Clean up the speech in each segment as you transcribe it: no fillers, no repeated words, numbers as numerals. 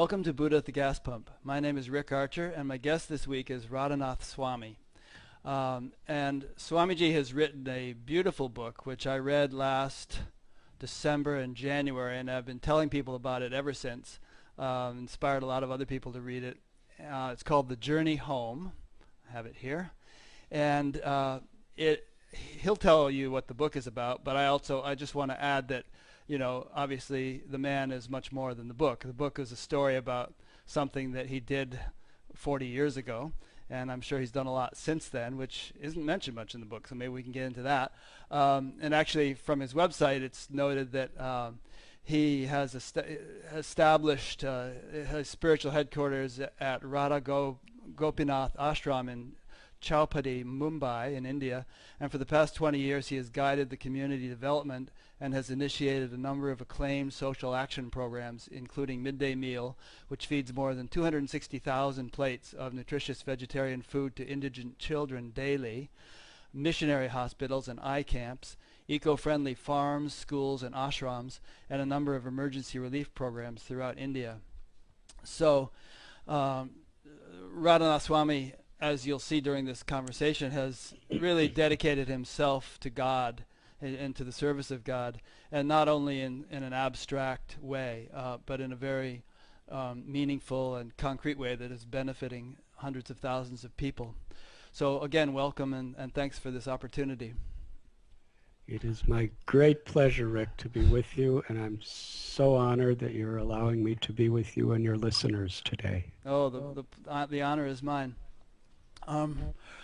Welcome to Buddha at the Gaspump. My name is Rick Archer, and my guest this week is Radhanath Swami. And Swamiji has written a beautiful book, which I read last December and January, and I've been telling people about it ever since. Inspired a lot of other people to read it. It's called The Journey Home. I have it here. And he'll tell you what the book is about, but I just want to add that, you know, obviously the man is much more than the book. The book is a story about something that he did 40 years ago, and I'm sure he's done a lot since then, which isn't mentioned much in the book, so maybe we can get into that. And actually, from his website, it's noted that he has established his spiritual headquarters at Radha Gopinath Ashram in Chowpatty, Mumbai in India, and for the past 20 years he has guided the community development and has initiated a number of acclaimed social action programs, including Midday Meal, which feeds more than 260,000 plates of nutritious vegetarian food to indigent children daily, missionary hospitals and eye camps, eco-friendly farms, schools and ashrams, and a number of emergency relief programs throughout India. So Radhanath Swami, as you'll see during this conversation, has really dedicated himself to God and to the service of God, and not only in an abstract way, but in a very meaningful and concrete way that is benefiting hundreds of thousands of people. So again, welcome and thanks for this opportunity. It is my great pleasure, Rick, to be with you, and I'm so honored that you're allowing me to be with you and your listeners today. Oh, the honor is mine.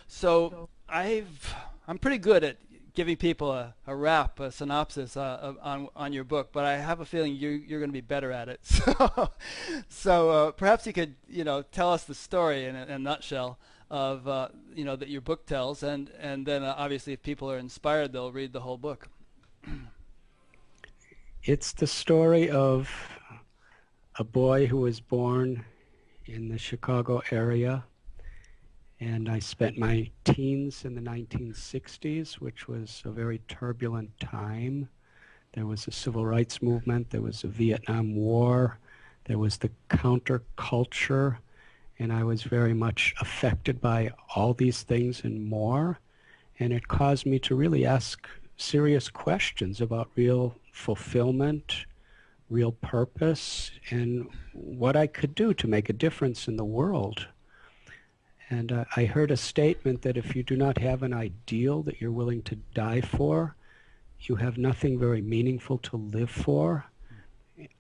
So I'm pretty good at giving people a synopsis on your book, but I have a feeling you're going to be better at it. So perhaps you could, tell us the story in a nutshell of that your book tells, and then obviously if people are inspired, they'll read the whole book. It's the story of a boy who was born in the Chicago area. And I spent my teens in the 1960s, which was a very turbulent time. There was a civil rights movement, there was a Vietnam War, there was the counterculture, and I was very much affected by all these things and more. And it caused me to really ask serious questions about real fulfillment, real purpose, and what I could do to make a difference in the world. And I heard a statement that if you do not have an ideal that you're willing to die for, you have nothing very meaningful to live for.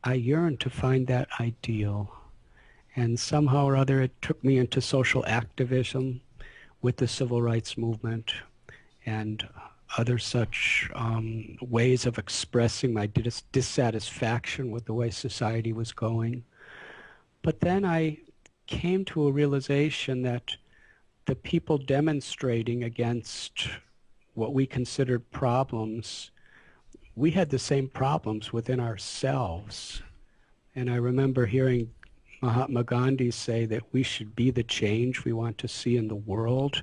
I yearned to find that ideal. And somehow or other it took me into social activism with the civil rights movement and other such ways of expressing my dissatisfaction with the way society was going. But then I came to a realization that the people demonstrating against what we considered problems, we had the same problems within ourselves. And I remember hearing Mahatma Gandhi say that we should be the change we want to see in the world.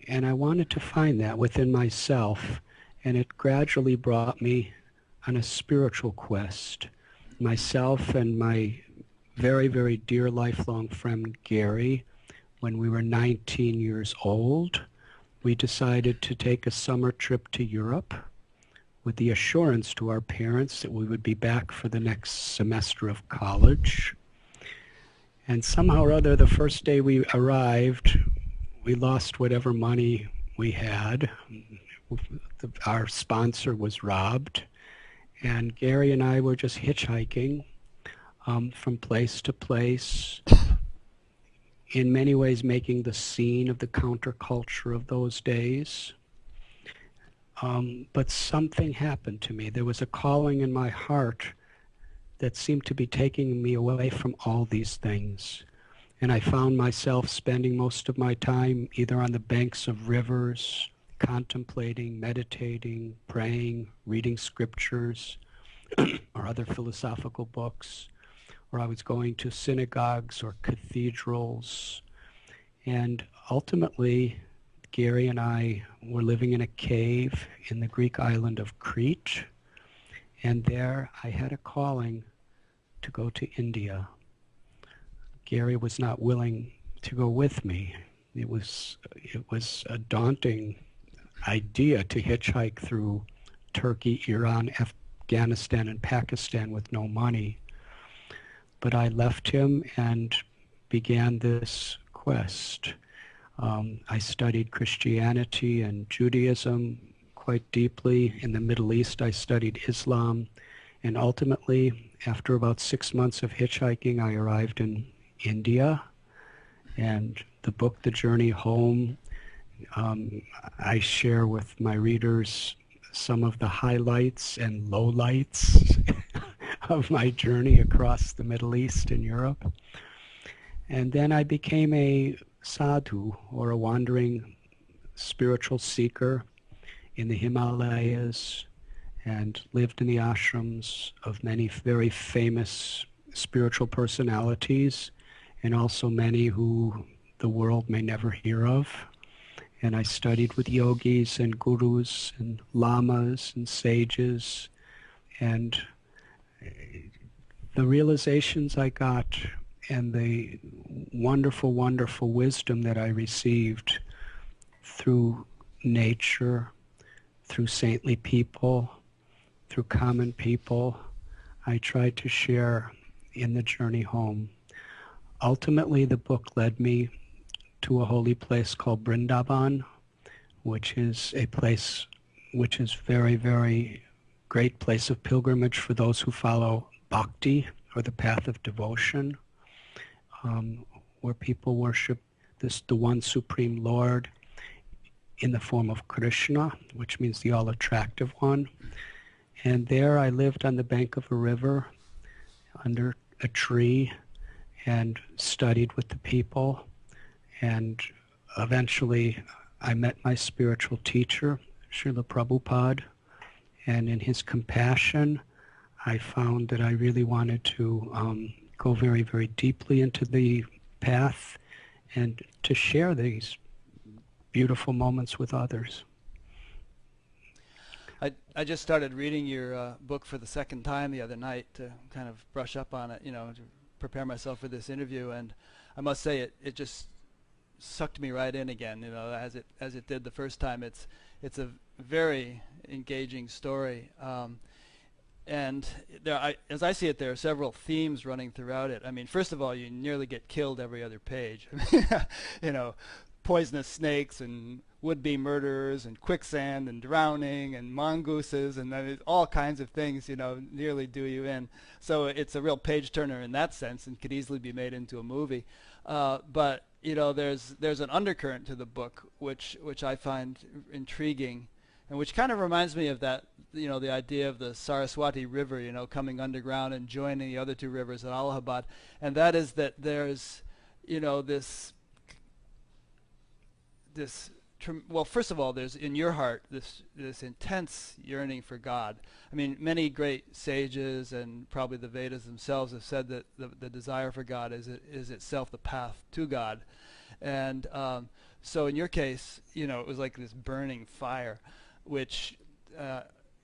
And I wanted to find that within myself. And it gradually brought me on a spiritual quest. Myself and my very, very dear lifelong friend Gary, when we were 19 years old, we decided to take a summer trip to Europe with the assurance to our parents that we would be back for the next semester of college. And somehow or other, the first day we arrived, we lost whatever money we had. Our sponsor was robbed, and Gary and I were just hitchhiking from place to place, in many ways making the scene of the counterculture of those days. But something happened to me. There was a calling in my heart that seemed to be taking me away from all these things. And I found myself spending most of my time either on the banks of rivers, contemplating, meditating, praying, reading scriptures, or other philosophical books, or I was going to synagogues or cathedrals. And ultimately, Gary and I were living in a cave in the Greek island of Crete. And there I had a calling to go to India. Gary was not willing to go with me. It was a daunting idea to hitchhike through Turkey, Iran, Afghanistan, and Pakistan with no money. But I left him and began this quest. I studied Christianity and Judaism quite deeply. In the Middle East, I studied Islam. And ultimately, after about 6 months of hitchhiking, I arrived in India. And the book, The Journey Home, I share with my readers some of the highlights and lowlights of my journey across the Middle East and Europe. And then I became a sadhu, or a wandering spiritual seeker in the Himalayas, and lived in the ashrams of many very famous spiritual personalities, and also many who the world may never hear of. And I studied with yogis and gurus and lamas and sages, and the realizations I got and the wonderful, wonderful wisdom that I received through nature, through saintly people, through common people, I tried to share in The Journey Home. Ultimately, the book led me to a holy place called Vrindavan, which is a place which is very, very great place of pilgrimage for those who follow bhakti, or the path of devotion, where people worship the one Supreme Lord in the form of Krishna, which means the all-attractive one. And there I lived on the bank of a river, under a tree, and studied with the people. And eventually I met my spiritual teacher, Srila Prabhupada, and in his compassion, I found that I really wanted to go very, very deeply into the path and to share these beautiful moments with others. I just started reading your book for the second time the other night to kind of brush up on it, to prepare myself for this interview, and I must say it just sucked me right in again, as it did the first time. It's a very engaging story, and as I see it, there are several themes running throughout it. I mean, first of all, you nearly get killed every other page. Poisonous snakes and would-be murderers and quicksand and drowning and mongooses and all kinds of things, nearly do you in. So it's a real page turner in that sense, and could easily be made into a movie. But there's an undercurrent to the book which I find intriguing, and which kind of reminds me of that, the idea of the Saraswati River, coming underground and joining the other two rivers at Allahabad, and that is that there's, well, first of all, there's in your heart this intense yearning for God. I mean, many great sages and probably the Vedas themselves have said that the desire for God is itself the path to God. And so in your case, it was like this burning fire, which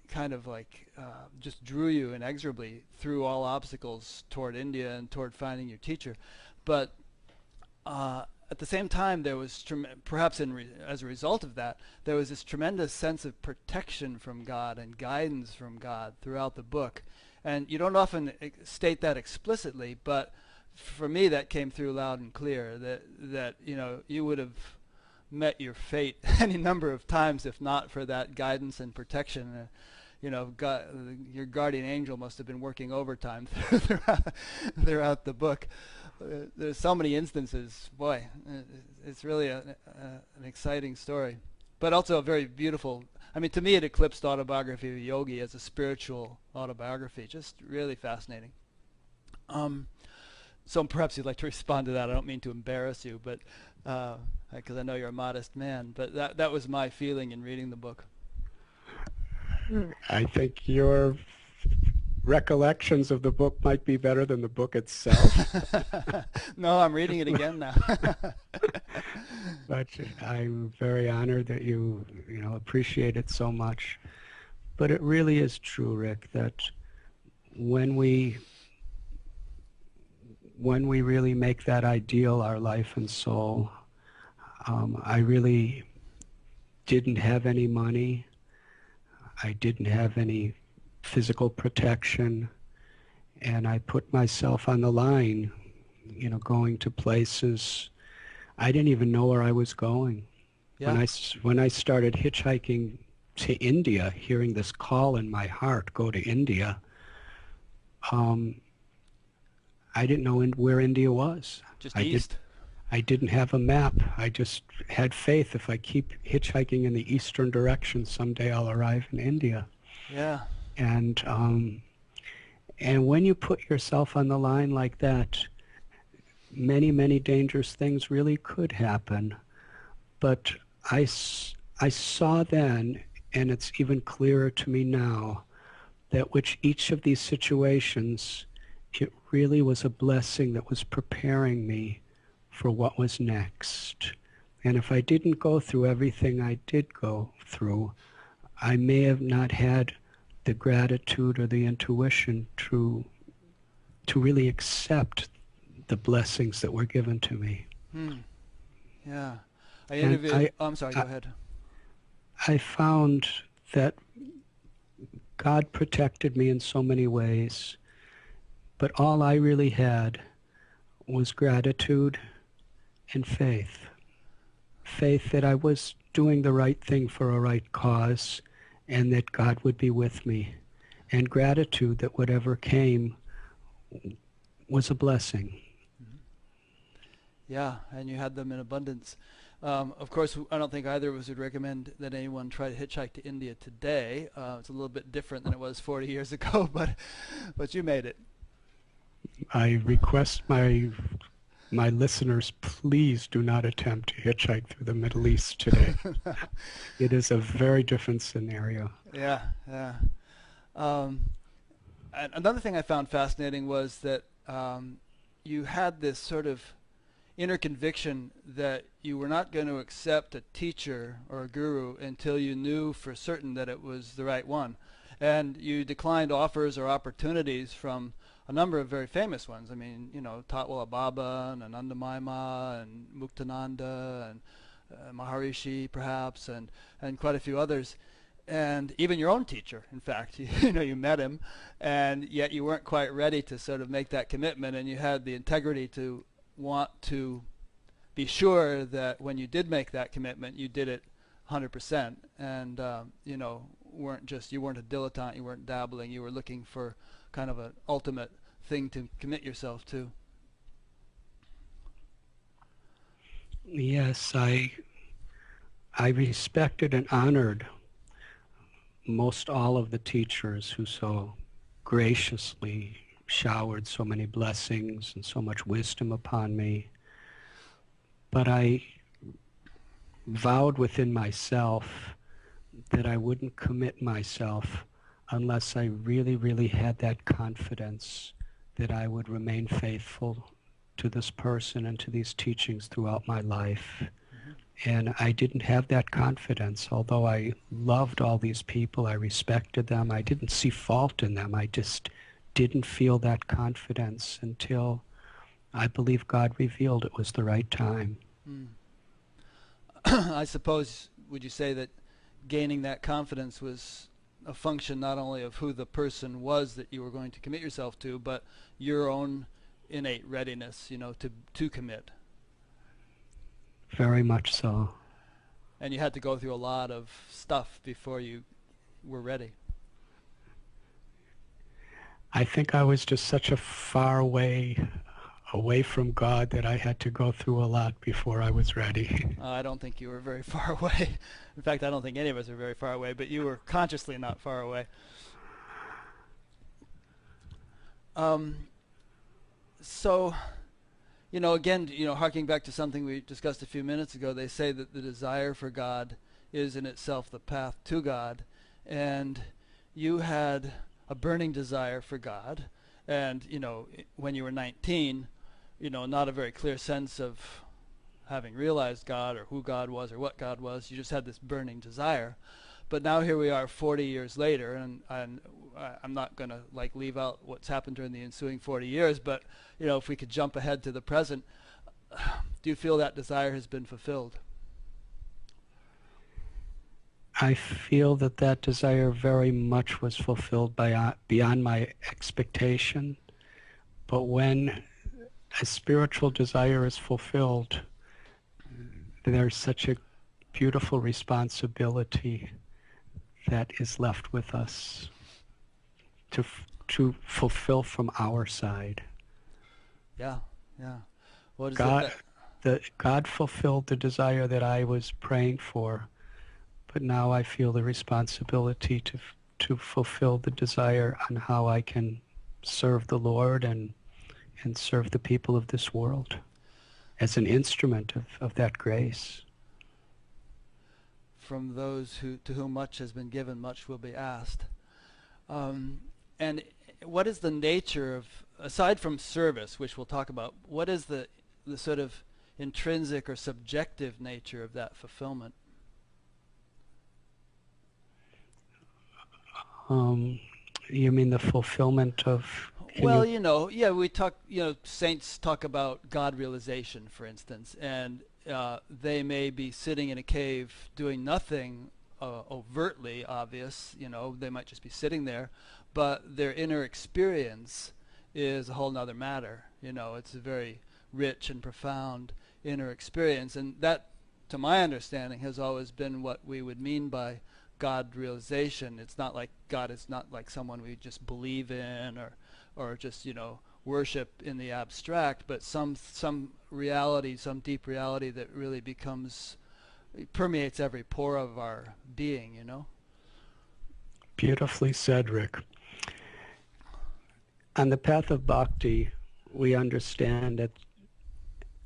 kind of like just drew you inexorably through all obstacles toward India and toward finding your teacher. But at the same time, there was perhaps as a result of that, there was this tremendous sense of protection from God and guidance from God throughout the book. And you don't often state that explicitly, but for me that came through loud and clear, that you would have met your fate any number of times if not for that guidance and protection. God, your guardian angel must have been working overtime throughout the book. There's so many instances. Boy, it's really an exciting story, but also a very beautiful. I mean, to me, it eclipsed Autobiography of a Yogi as a spiritual autobiography. Just really fascinating. So perhaps you'd like to respond to that. I don't mean to embarrass you, but because I know you're a modest man. But that was my feeling in reading the book. I think your recollections of the book might be better than the book itself. No, I'm reading it again now. But I'm very honored that you appreciate it so much. But it really is true, Rick, that when we when we really make that ideal our life and soul, I really didn't have any money. I didn't have any physical protection, and I put myself on the line, going to places I didn't even know where I was going. Yeah. When I started hitchhiking to India, hearing this call in my heart, go to India, I didn't know where India was. Just east. I didn't have a map. I just had faith if I keep hitchhiking in the eastern direction, someday I'll arrive in India. Yeah. And when you put yourself on the line like that, many, many dangerous things really could happen. But I saw then, and it's even clearer to me now, that which each of these situations, it really was a blessing that was preparing me for what was next. And if I didn't go through everything I did go through, I may have not had the gratitude or the intuition to really accept the blessings that were given to me. Yeah. I interviewed... I'm sorry, go ahead. I found that God protected me in so many ways, but all I really had was gratitude and faith. Faith that I was doing the right thing for a right cause and that God would be with me. And gratitude that whatever came was a blessing. Yeah, and you had them in abundance. Of course, I don't think either of us would recommend that anyone try to hitchhike to India today. It's a little bit different than it was 40 years ago, but you made it. I request my listeners, please do not attempt to hitchhike through the Middle East today. It is a very different scenario. Yeah, yeah. And another thing I found fascinating was that you had this sort of inner conviction that you were not going to accept a teacher or a guru until you knew for certain that it was the right one. And you declined offers or opportunities from a number of very famous ones. I mean, Tatwala Baba and Anandamaima and Muktananda and Maharishi perhaps, and quite a few others. And even your own teacher, in fact, you met him, and yet you weren't quite ready to sort of make that commitment, and you had the integrity to want to be sure that when you did make that commitment, you did it 100%, and you weren't a dilettante, you weren't dabbling, you were looking for kind of an ultimate thing to commit yourself to. Yes, I respected and honored most all of the teachers who so graciously showered so many blessings and so much wisdom upon me. But I vowed within myself that I wouldn't commit myself unless I really, really had that confidence that I would remain faithful to this person and to these teachings throughout my life. And I didn't have that confidence. Although I loved all these people, I respected them, I didn't see fault in them. I just didn't feel that confidence until I believe God revealed it was the right time. I suppose, would you say that gaining that confidence was a function not only of who the person was that you were going to commit yourself to, but your own innate readiness, to commit? Very much so. And you had to go through a lot of stuff before you were ready. I think I was just such a far away from God that I had to go through a lot before I was ready. I don't think you were very far away. In fact, I don't think any of us are very far away, but you were consciously not far away. So, again, harking back to something we discussed a few minutes ago, they say that the desire for God is in itself the path to God, and you had a burning desire for God, and, when you were 19, not a very clear sense of having realized God or who God was or what God was. You just had this burning desire. But now here we are 40 years later, and I'm not going to like leave out what's happened during the ensuing 40 years, but if we could jump ahead to the present, do you feel that desire has been fulfilled? I feel that that desire very much was fulfilled beyond my expectation. But when a spiritual desire is fulfilled, there's such a beautiful responsibility that is left with us to fulfill from our side. Yeah. What is God fulfilled the desire that I was praying for, but now I feel the responsibility to fulfill the desire on how I can serve the Lord and serve the people of this world as an instrument of that grace. From those to whom much has been given, much will be asked. And what is the nature of, aside from service, which we'll talk about, what is the sort of intrinsic or subjective nature of that fulfillment? You mean the fulfillment of... Well, we talk, saints talk about God realization, for instance, and they may be sitting in a cave doing nothing overtly obvious, they might just be sitting there, but their inner experience is a whole nother matter. It's a very rich and profound inner experience, and that, to my understanding, has always been what we would mean by God realization. It's not like God is not like someone we just believe in or just worship in the abstract, but some reality, some deep reality that really permeates every pore of our being. Beautifully said, Rick. On the path of bhakti, we understand that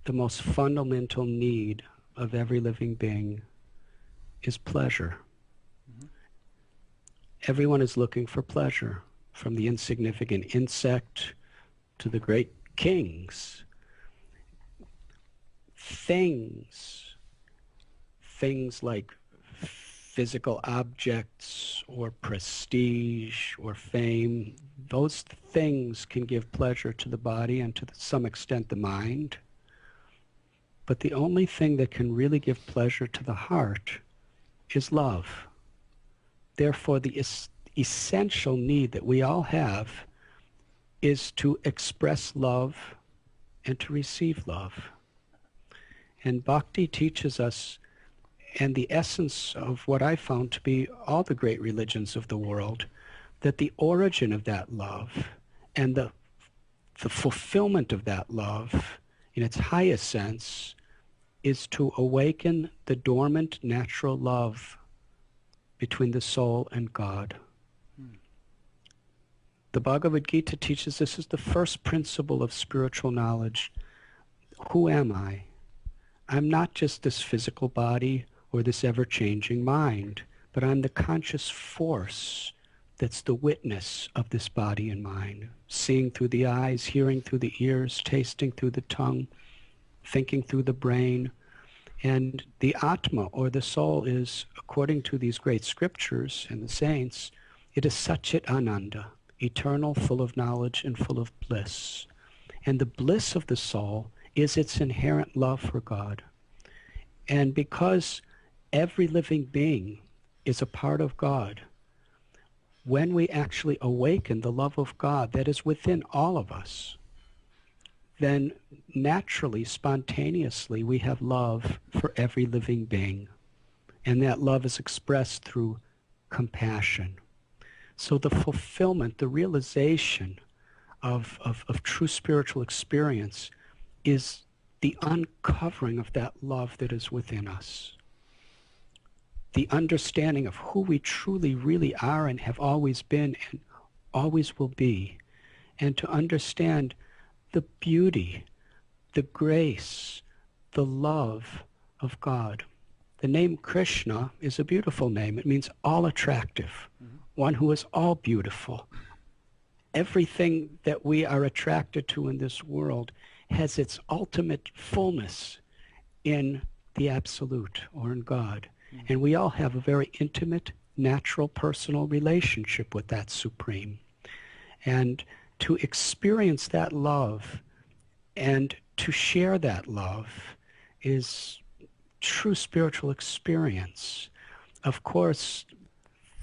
the most fundamental need of every living being is pleasure. Mm-hmm. Everyone is looking for pleasure, from the insignificant insect to the great kings. Things like physical objects or prestige or fame, those things can give pleasure to the body and to some extent the mind. But the only thing that can really give pleasure to the heart is love. Therefore, the essential need that we all have is to express love and to receive love. And bhakti teaches us, and the essence of what I found to be all the great religions of the world, that the origin of that love and the fulfillment of that love in its highest sense is to awaken the dormant natural love between the soul and God. The Bhagavad Gita teaches this is the first principle of spiritual knowledge. Who am I? I'm not just this physical body or this ever-changing mind, but I'm the conscious force that's the witness of this body and mind, seeing through the eyes, hearing through the ears, tasting through the tongue, thinking through the brain. And the Atma, or the soul, is, according to these great scriptures and the saints, it is Satchit Ananda, eternal, full of knowledge and full of bliss. And the bliss of the soul is its inherent love for God. And because every living being is a part of God, when we actually awaken the love of God that is within all of us, then naturally, spontaneously, we have love for every living being. And that love is expressed through compassion. So the fulfillment, the realization of true spiritual experience is the uncovering of that love that is within us. The understanding of who we truly, really are and have always been and always will be. And to understand the beauty, the grace, the love of God. The name Krishna is a beautiful name. It means all attractive, one who is all beautiful. Everything that we are attracted to in this world has its ultimate fullness in the Absolute or in God. And we all have a very intimate, natural personal relationship with that Supreme. And to experience that love and to share that love is true spiritual experience. Of course,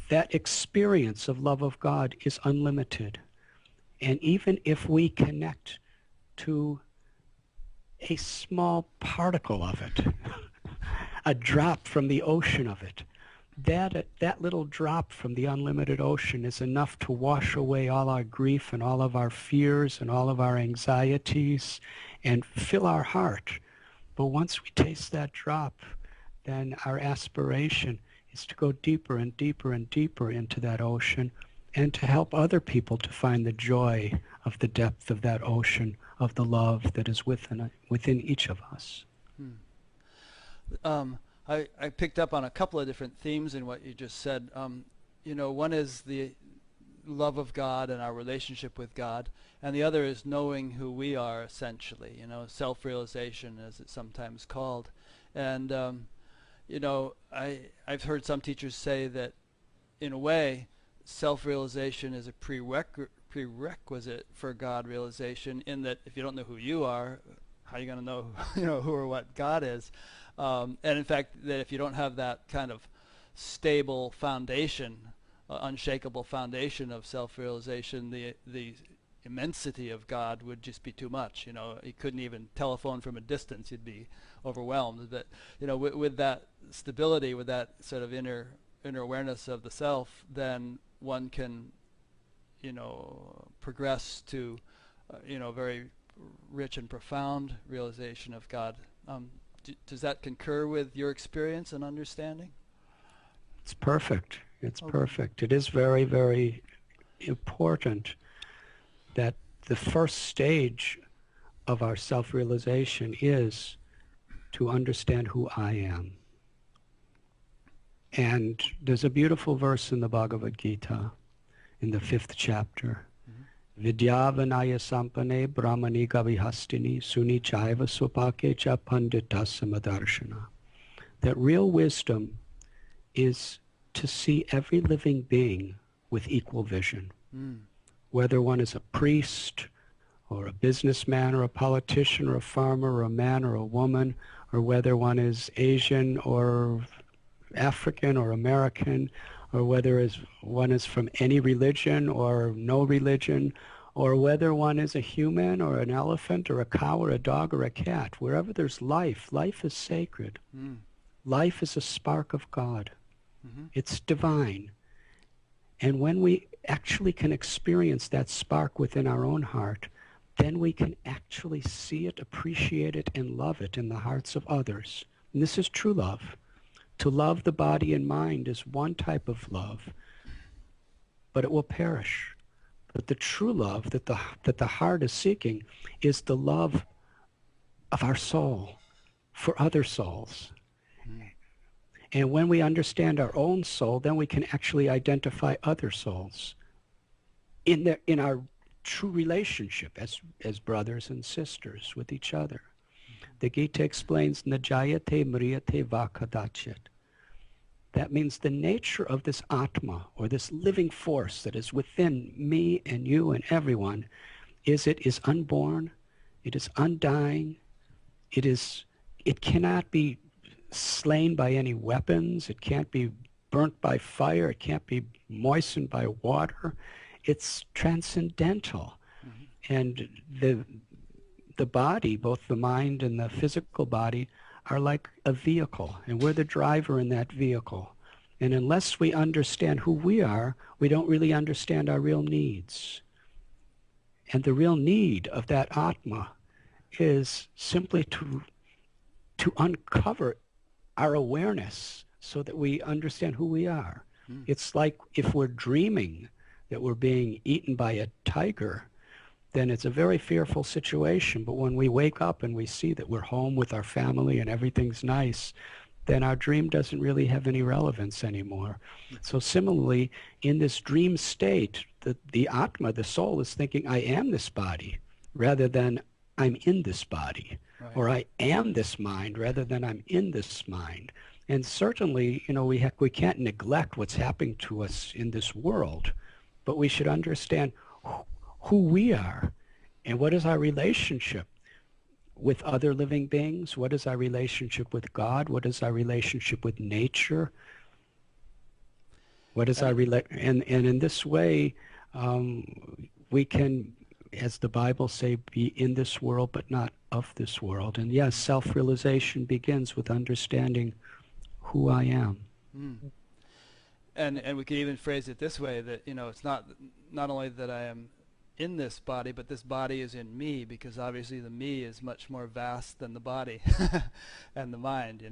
that experience of love of God is unlimited. And even if we connect to a small particle of it, a drop from the ocean of it, that little drop from the unlimited ocean is enough to wash away all our grief and all of our fears and all of our anxieties and fill our heart. But once we taste that drop, then our aspiration is to go deeper and deeper and deeper into that ocean and to help other people to find the joy of the depth of that ocean, of the love that is within each of us. I picked up on a couple of different themes in what you just said. One is the love of God and our relationship with God, and the other is knowing who we are, essentially, self-realization, as it's sometimes called. And, I've heard some teachers say that, in a way, self-realization is a prerequisite for God realization, in that if you don't know who you are, how are you going to know, who or what God is? And in fact, that if you don't have that kind of stable foundation, unshakable foundation of self-realization, the immensity of God would just be too much. You couldn't even telephone from a distance; you'd be overwhelmed. But with that stability, with that sort of inner awareness of the self, then one can, progress to, very rich and profound realization of God. Does that concur with your experience and understanding? It's perfect. It's Okay. perfect. It is very, very important that the first stage of our self-realization is to understand who I am. And there's a beautiful verse in the Bhagavad Gita, in the 5th chapter. Vidyavanaya sampane brahmani gavihastini suni chaiva supake cha pandita samadarshana. That real wisdom is to see every living being with equal vision. Whether one is a priest or a businessman or a politician or a farmer or a man or a woman, or whether one is Asian or African or American, or whether one is from any religion or no religion, or whether one is a human or an elephant or a cow or a dog or a cat. Wherever there's life, life is sacred. Life is a spark of God. It's divine. And when we actually can experience that spark within our own heart, then we can actually see it, appreciate it, and love it in the hearts of others. And this is true love. To love the body and mind is one type of love, but it will perish. But the true love that the heart is seeking is the love of our soul for other souls. And when we understand our own soul, then we can actually identify other souls in our true relationship as brothers and sisters with each other. The Gita explains, Najayate mriyate vakadachet. That means the nature of this Atma, or this living force that is within me and you and everyone, is it is unborn, it is undying, it cannot be slain by any weapons, it can't be burnt by fire, it can't be moistened by water. It's transcendental. And the body, both the mind and the physical body, are like a vehicle, and we're the driver in that vehicle. And unless we understand who we are, we don't really understand our real needs. And the real need of that Atma is simply to uncover our awareness so that we understand who we are. It's like if we're dreaming that we're being eaten by a tiger, then it's a very fearful situation. But when we wake up and we see that we're home with our family and everything's nice, then our dream doesn't really have any relevance anymore. So similarly, in this dream state, the Atma, the soul, is thinking, I am this body, rather than I'm in this body. Right. Or I am this mind, rather than I'm in this mind. And certainly, we can't neglect what's happening to us in this world, but we should understand who we are and what is our relationship with other living beings, what is our relationship with God, what is our relationship with nature, what is our and in this way, we can, as the Bible say, be in this world but not of this world. And yes, self-realization begins with understanding who I am. Mm. And we could even phrase it this way, that it's not only that I am in this body, but this body is in me, because obviously the me is much more vast than the body and the mind.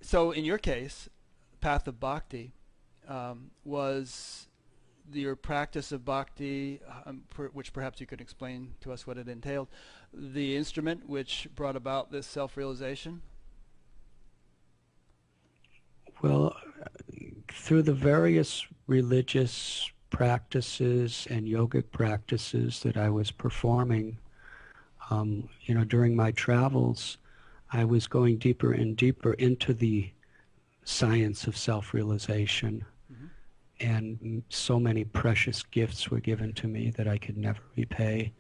So in your case, path of bhakti was your practice of bhakti, which perhaps you could explain to us what it entailed, the instrument which brought about this self-realization? Well, through the various religious practices and yogic practices that I was performing, during my travels, I was going deeper and deeper into the science of self-realization. Mm-hmm. And so many precious gifts were given to me that I could never repay.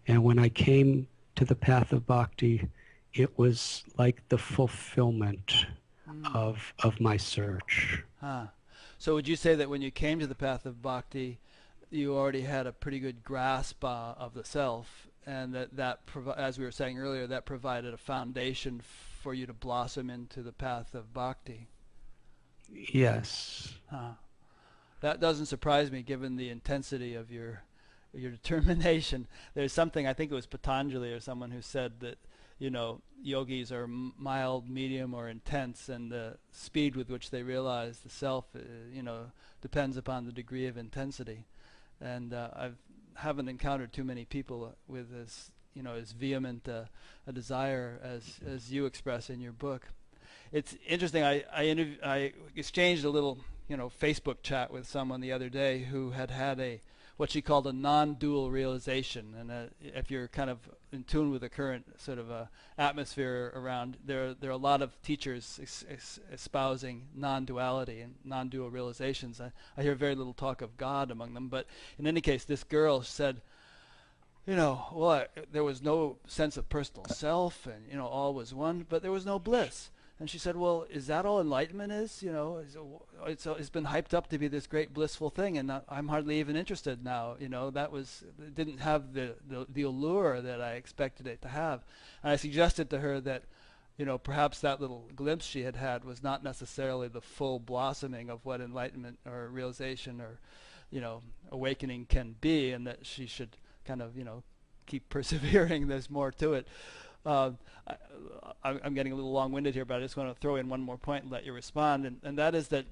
And when I came to the path of bhakti, it was like the fulfillment of my search. So would you say that when you came to the path of bhakti, you already had a pretty good grasp of the self, and that as we were saying earlier, that provided a foundation for you to blossom into the path of bhakti? Yes. That doesn't surprise me, given the intensity of your determination. There's something, I think it was Patanjali or someone who said that yogis are mild, medium, or intense, and the speed with which they realize the self, depends upon the degree of intensity. And I haven't encountered too many people with as vehement a desire as you express in your book. It's interesting. I exchanged a little Facebook chat with someone the other day who had what she called a non-dual realization. And if you're kind of in tune with the current sort of atmosphere around, there are a lot of teachers espousing non-duality and non-dual realizations. I hear very little talk of God among them, but in any case, this girl said, there was no sense of personal self, and all was one, but there was no bliss. And she said, well, is that all enlightenment is? It's been hyped up to be this great blissful thing, and I'm hardly even interested now. It didn't have the allure that I expected it to have. And I suggested to her that, perhaps that little glimpse she had was not necessarily the full blossoming of what enlightenment or realization or, awakening can be, and that she should kind of, keep persevering. There's more to it. I'm getting a little long-winded here, but I just want to throw in one more point and let you respond, and that is that,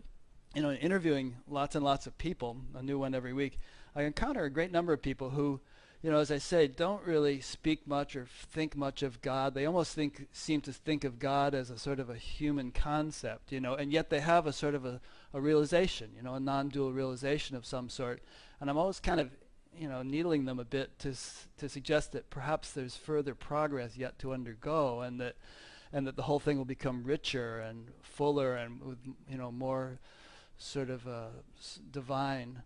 in interviewing lots and lots of people, a new one every week, I encounter a great number of people who, as I say, don't really speak much or think much of God. They almost seem to think of God as a sort of a human concept, and yet they have a sort of a realization, a non-dual realization of some sort. And I'm always kind of needling them a bit to suggest that perhaps there's further progress yet to undergo, and that the whole thing will become richer and fuller and with more sort of divine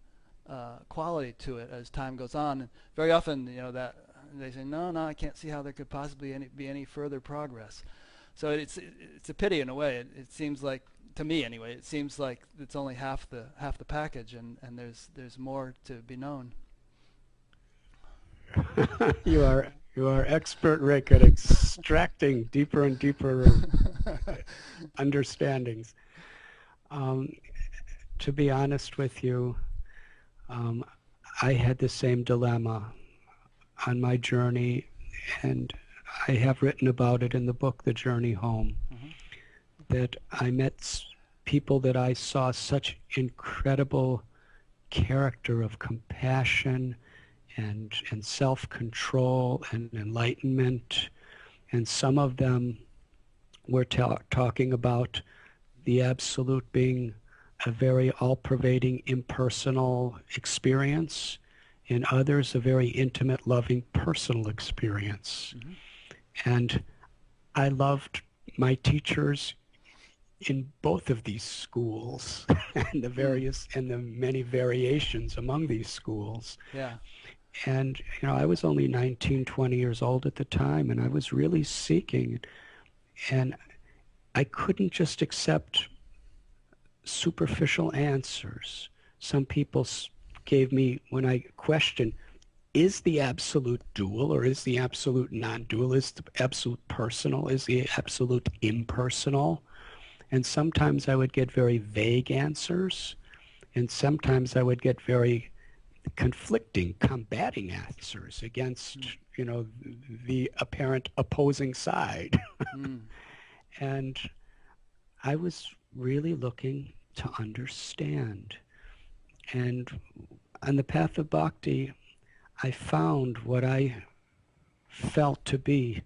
quality to it as time goes on. And very often that they say, no, I can't see how there could possibly be any further progress. So it's a pity in a way. It seems like, to me anyway, it seems like it's only half the package, and there's more to be known. You are expert, Rick, at extracting deeper and deeper understandings. To be honest with you, I had the same dilemma on my journey, and I have written about it in the book, The Journey Home, that I met people that I saw such incredible character of compassion and self-control and enlightenment, and some of them were talking about the absolute being a very all-pervading impersonal experience, and others a very intimate, loving, personal experience. And I loved my teachers in both of these schools and the many variations among these schools. Yeah. And, I was only 19, 20 years old at the time, and I was really seeking, and I couldn't just accept superficial answers. Some people gave me, when I questioned, is the absolute dual or is the absolute non-dual? Is the absolute personal? Is the absolute impersonal? And sometimes I would get very vague answers, and sometimes I would get very conflicting, combating answers against, the apparent opposing side. And I was really looking to understand. And on the path of bhakti, I found what I felt to be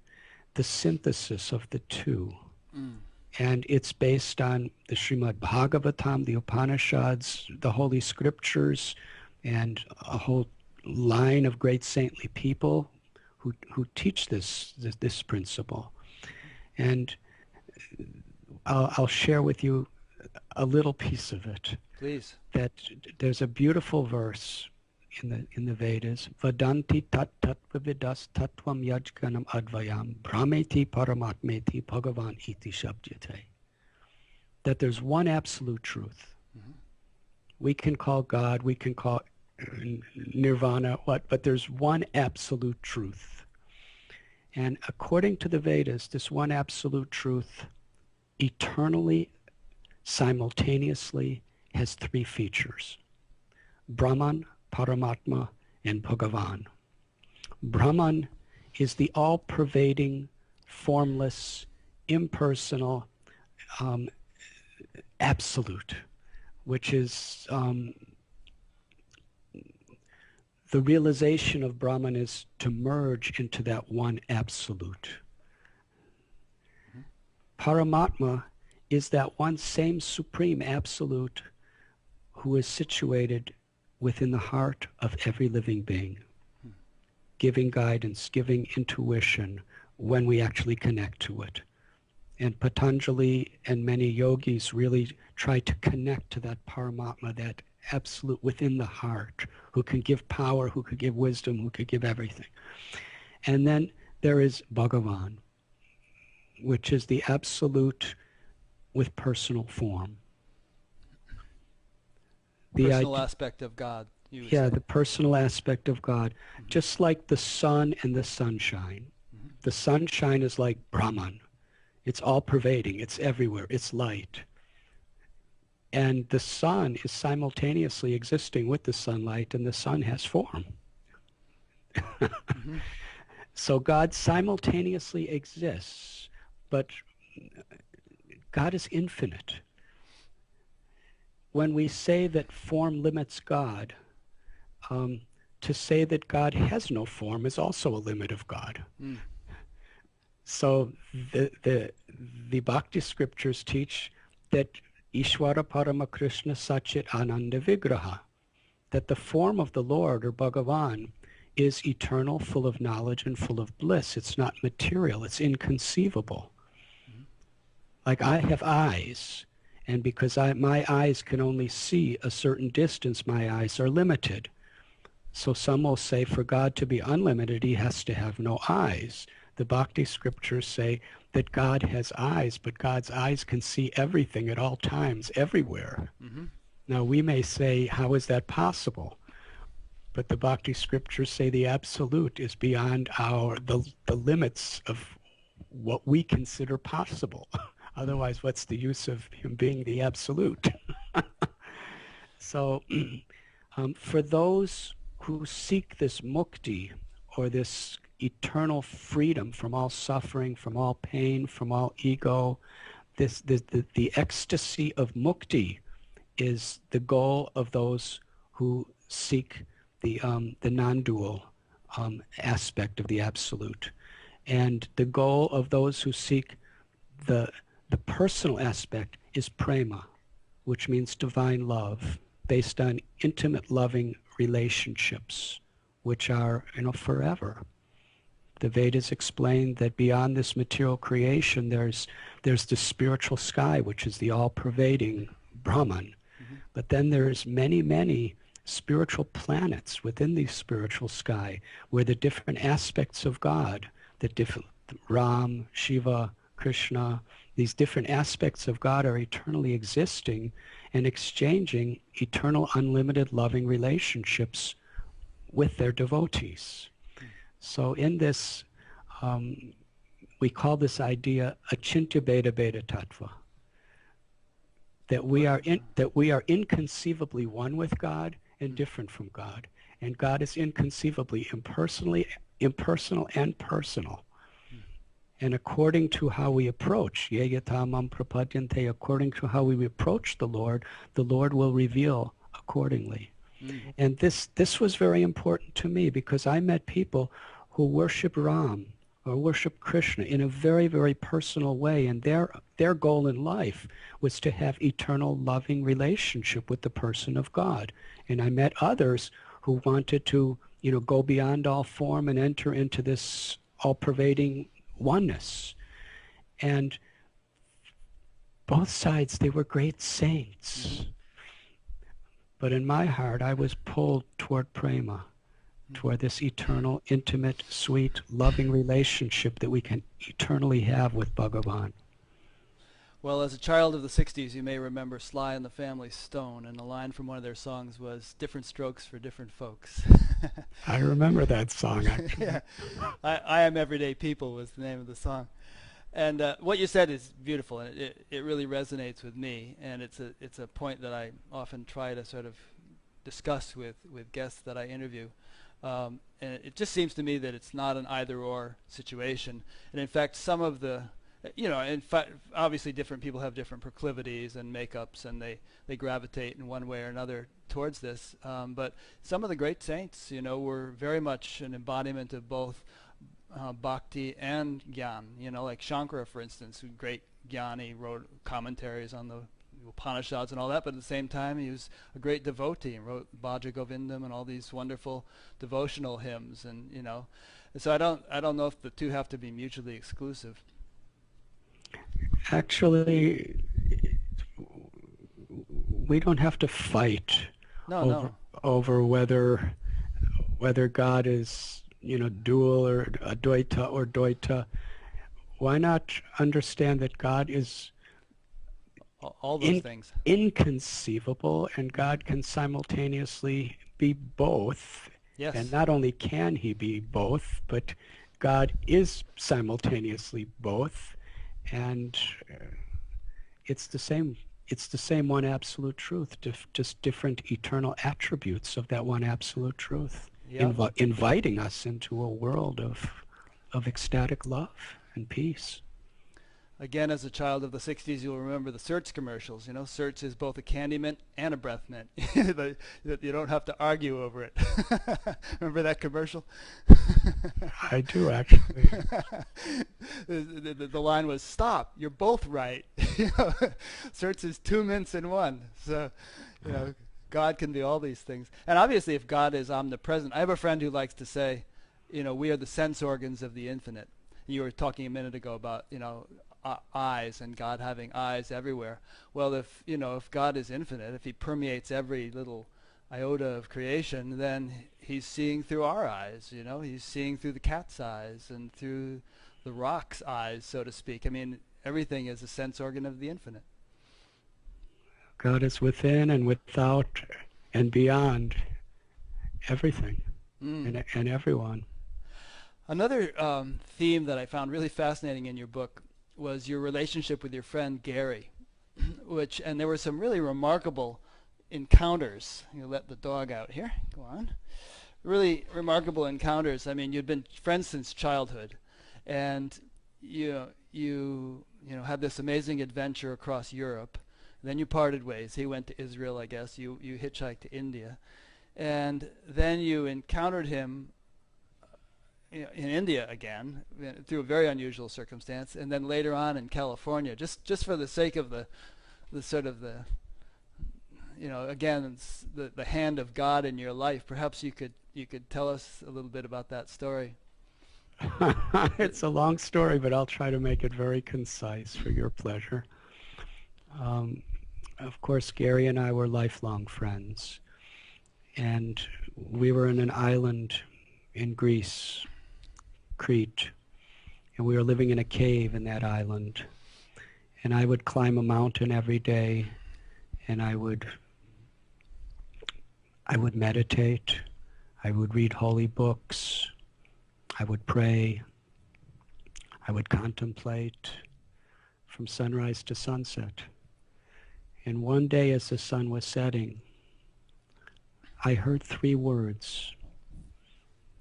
the synthesis of the two. And it's based on the Srimad Bhagavatam, the Upanishads, the Holy Scriptures, and a whole line of great saintly people who teach this principle. And I'll share with you a little piece of it. Please. That there's a beautiful verse in the Vedas, Vadanti tat tattva vidas tattvam yajganam advayam brahmeti paramatmeti bhagavan iti shabdyate. That there's one absolute truth. We can call God, we can call nirvana, but there's one absolute truth. And according to the Vedas, this one absolute truth eternally, simultaneously has three features: Brahman, Paramatma, and Bhagavan. Brahman is the all-pervading, formless, impersonal, absolute, which is the realization of Brahman is to merge into that one absolute. Paramatma is that one same supreme absolute who is situated within the heart of every living being, giving guidance, giving intuition when we actually connect to it. And Patanjali and many yogis really try to connect to that Paramatma, that absolute within the heart, who can give power, who could give wisdom, who could give everything. And then there is Bhagavan, which is the absolute with personal form. The personal aspect of God. The personal aspect of God. Just like the sun and the sunshine. The sunshine is like Brahman. It's all pervading. It's everywhere. It's light. And the sun is simultaneously existing with the sunlight, and the sun has form. So God simultaneously exists, but God is infinite. When we say that form limits God, to say that God has no form is also a limit of God. So the Bhakti scriptures teach that Ishvara Parama Krishna Sachit Ananda Vigraha, that the form of the Lord, or Bhagavan, is eternal, full of knowledge and full of bliss. It's not material. It's inconceivable. Like I have eyes, and because my eyes can only see a certain distance, my eyes are limited. So some will say for God to be unlimited, he has to have no eyes. The Bhakti scriptures say that God has eyes, but God's eyes can see everything at all times, everywhere. Now we may say, how is that possible? But the Bhakti scriptures say the absolute is beyond the limits of what we consider possible. Otherwise, what's the use of him being the absolute? So for those who seek this mukti, or this eternal freedom from all suffering, from all pain, from all ego, the ecstasy of mukti is the goal of those who seek the non-dual aspect of the absolute. And the goal of those who seek the personal aspect is prema, which means divine love, based on intimate loving relationships, which are, forever. The Vedas explain that beyond this material creation, there's the spiritual sky, which is the all-pervading Brahman. Mm-hmm. But then there's many, many spiritual planets within the spiritual sky, where the different aspects of God, the different Ram, Shiva, Krishna, these different aspects of God are eternally existing and exchanging eternal, unlimited, loving relationships with their devotees. So in this, we call this idea Achintya Bheda Bheda Tattva, that we are inconceivably one with God and different from God, and God is inconceivably impersonal and personal. And according to how we approach, yeyatamam prapadyante, according to how we approach the Lord will reveal accordingly. Mm-hmm. And this was very important to me, because I met people who worship Ram or worship Krishna in a very, very personal way, and their goal in life was to have eternal loving relationship with the person of God. And I met others who wanted to, go beyond all form and enter into this all-pervading oneness. And both sides, they were great saints. But in my heart, I was pulled toward prema, toward this eternal, intimate, sweet, loving relationship that we can eternally have with Bhagavan. Well, as a child of the 60s, you may remember Sly and the Family Stone, and a line from one of their songs was, "Different strokes for different folks." I remember that song, actually. Yeah. I Am Everyday People was the name of the song. And what you said is beautiful, and it really resonates with me, and it's a point that I often try to sort of discuss with guests that I interview. And it just seems to me that it's not an either-or situation. And in fact, some of the, in fact, obviously different people have different proclivities and makeups, and they gravitate in one way or another towards this. But some of the great saints, were very much an embodiment of both bhakti and gyan. Like Shankara, for instance, who great jnani, wrote commentaries on the Upanishads and all that, but at the same time he was a great devotee and wrote Bhaja Govindam and all these wonderful devotional hymns, and so I don't know if the two have to be mutually exclusive. Actually, we don't have to fight over whether God is dual or Advaita or Dvaita. Why not understand that God is all those things inconceivable, and God can simultaneously be both. Yes. And not only can he be both, but God is simultaneously both, and it's the same one absolute truth, just different eternal attributes of that one absolute truth. Yep. Inviting us into a world of ecstatic love and peace. Again, as a child of the 60s, you'll remember the Search commercials. Search is both a candy mint and a breath mint. You don't have to argue over it. Remember that commercial? I do, actually. The line was, "Stop, you're both right." Search is 2 mints in one. So, God can be all these things. And obviously, if God is omnipresent, I have a friend who likes to say, we are the sense organs of the infinite. You were talking a minute ago about, eyes and God having eyes everywhere. Well, if God is infinite, if he permeates every little iota of creation, then he's seeing through our eyes, he's seeing through the cat's eyes and through the rock's eyes, so to speak. I mean, everything is a sense organ of the infinite. God is within and without and beyond everything and everyone. Another theme that I found really fascinating in your book was your relationship with your friend Gary, and there were some really remarkable encounters. You let the dog out here. Go on. Really remarkable encounters. I mean, you'd been friends since childhood, and you had this amazing adventure across Europe. Then you parted ways. He went to Israel, I guess. You hitchhiked to India, and then you encountered him in India again through a very unusual circumstance, and then later on in California, just for the sake of the sort of the again, the hand of God in your life. Perhaps you could tell us a little bit about that story. It's a long story, but I'll try to make it very concise for your pleasure. Of course, Gary and I were lifelong friends, and we were in an island in Greece, Crete, and we were living in a cave in that island. And I would climb a mountain every day, and I would meditate, I would read holy books, I would pray, I would contemplate from sunrise to sunset. And one day as the sun was setting, I heard 3 words.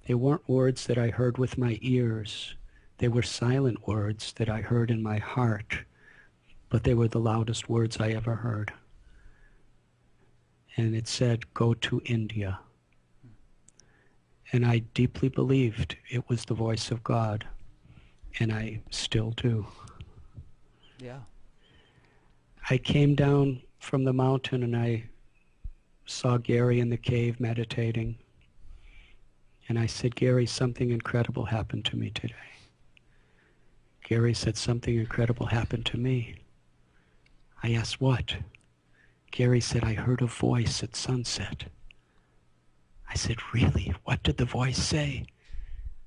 They weren't words that I heard with my ears. They were silent words that I heard in my heart, but they were the loudest words I ever heard. And it said, "Go to India." And I deeply believed it was the voice of God, and I still do. Yeah. I came down from the mountain and I saw Gary in the cave meditating. And I said, "Gary, something incredible happened to me today." Gary said, "Something incredible happened to me." I asked, "What?" Gary said, "I heard a voice at sunset." I said, "Really? What did the voice say?"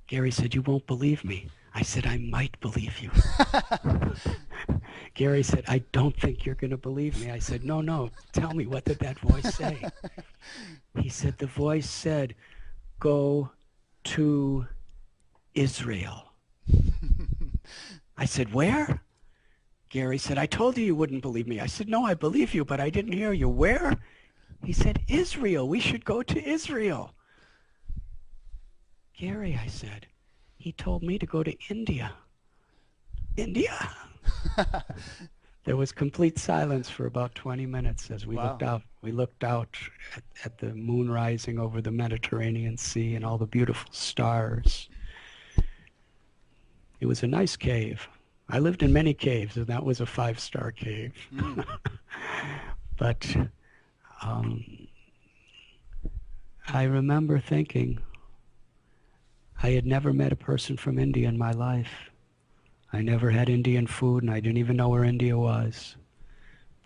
Gary said, "You won't believe me." I said, "I might believe you." Gary said, "I don't think you're going to believe me." I said, No, tell me, what did that voice say?" He said, "The voice said, 'Go to Israel.'" I said, "Where?" Gary said, "I told you wouldn't believe me." I said, "No, I believe you, but I didn't hear you. Where?" He said, "Israel. We should go to Israel." "Gary," I said, "he told me to go to India." "India?" There was complete silence for about 20 minutes as we looked out. We looked out at the moon rising over the Mediterranean Sea and all the beautiful stars. It was a nice cave. I lived in many caves, and that was a 5-star cave. But I remember thinking, I had never met a person from India in my life. I never had Indian food, and I didn't even know where India was.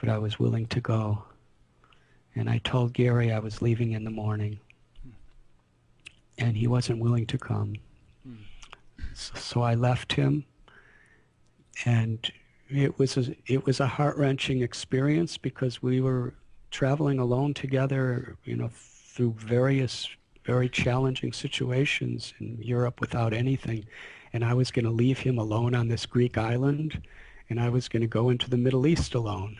But I was willing to go. And I told Gary I was leaving in the morning. And he wasn't willing to come. So I left him. And it was a heart-wrenching experience because we were traveling alone together, through various very challenging situations in Europe without anything. And I was going to leave him alone on this Greek island, and I was going to go into the Middle East alone.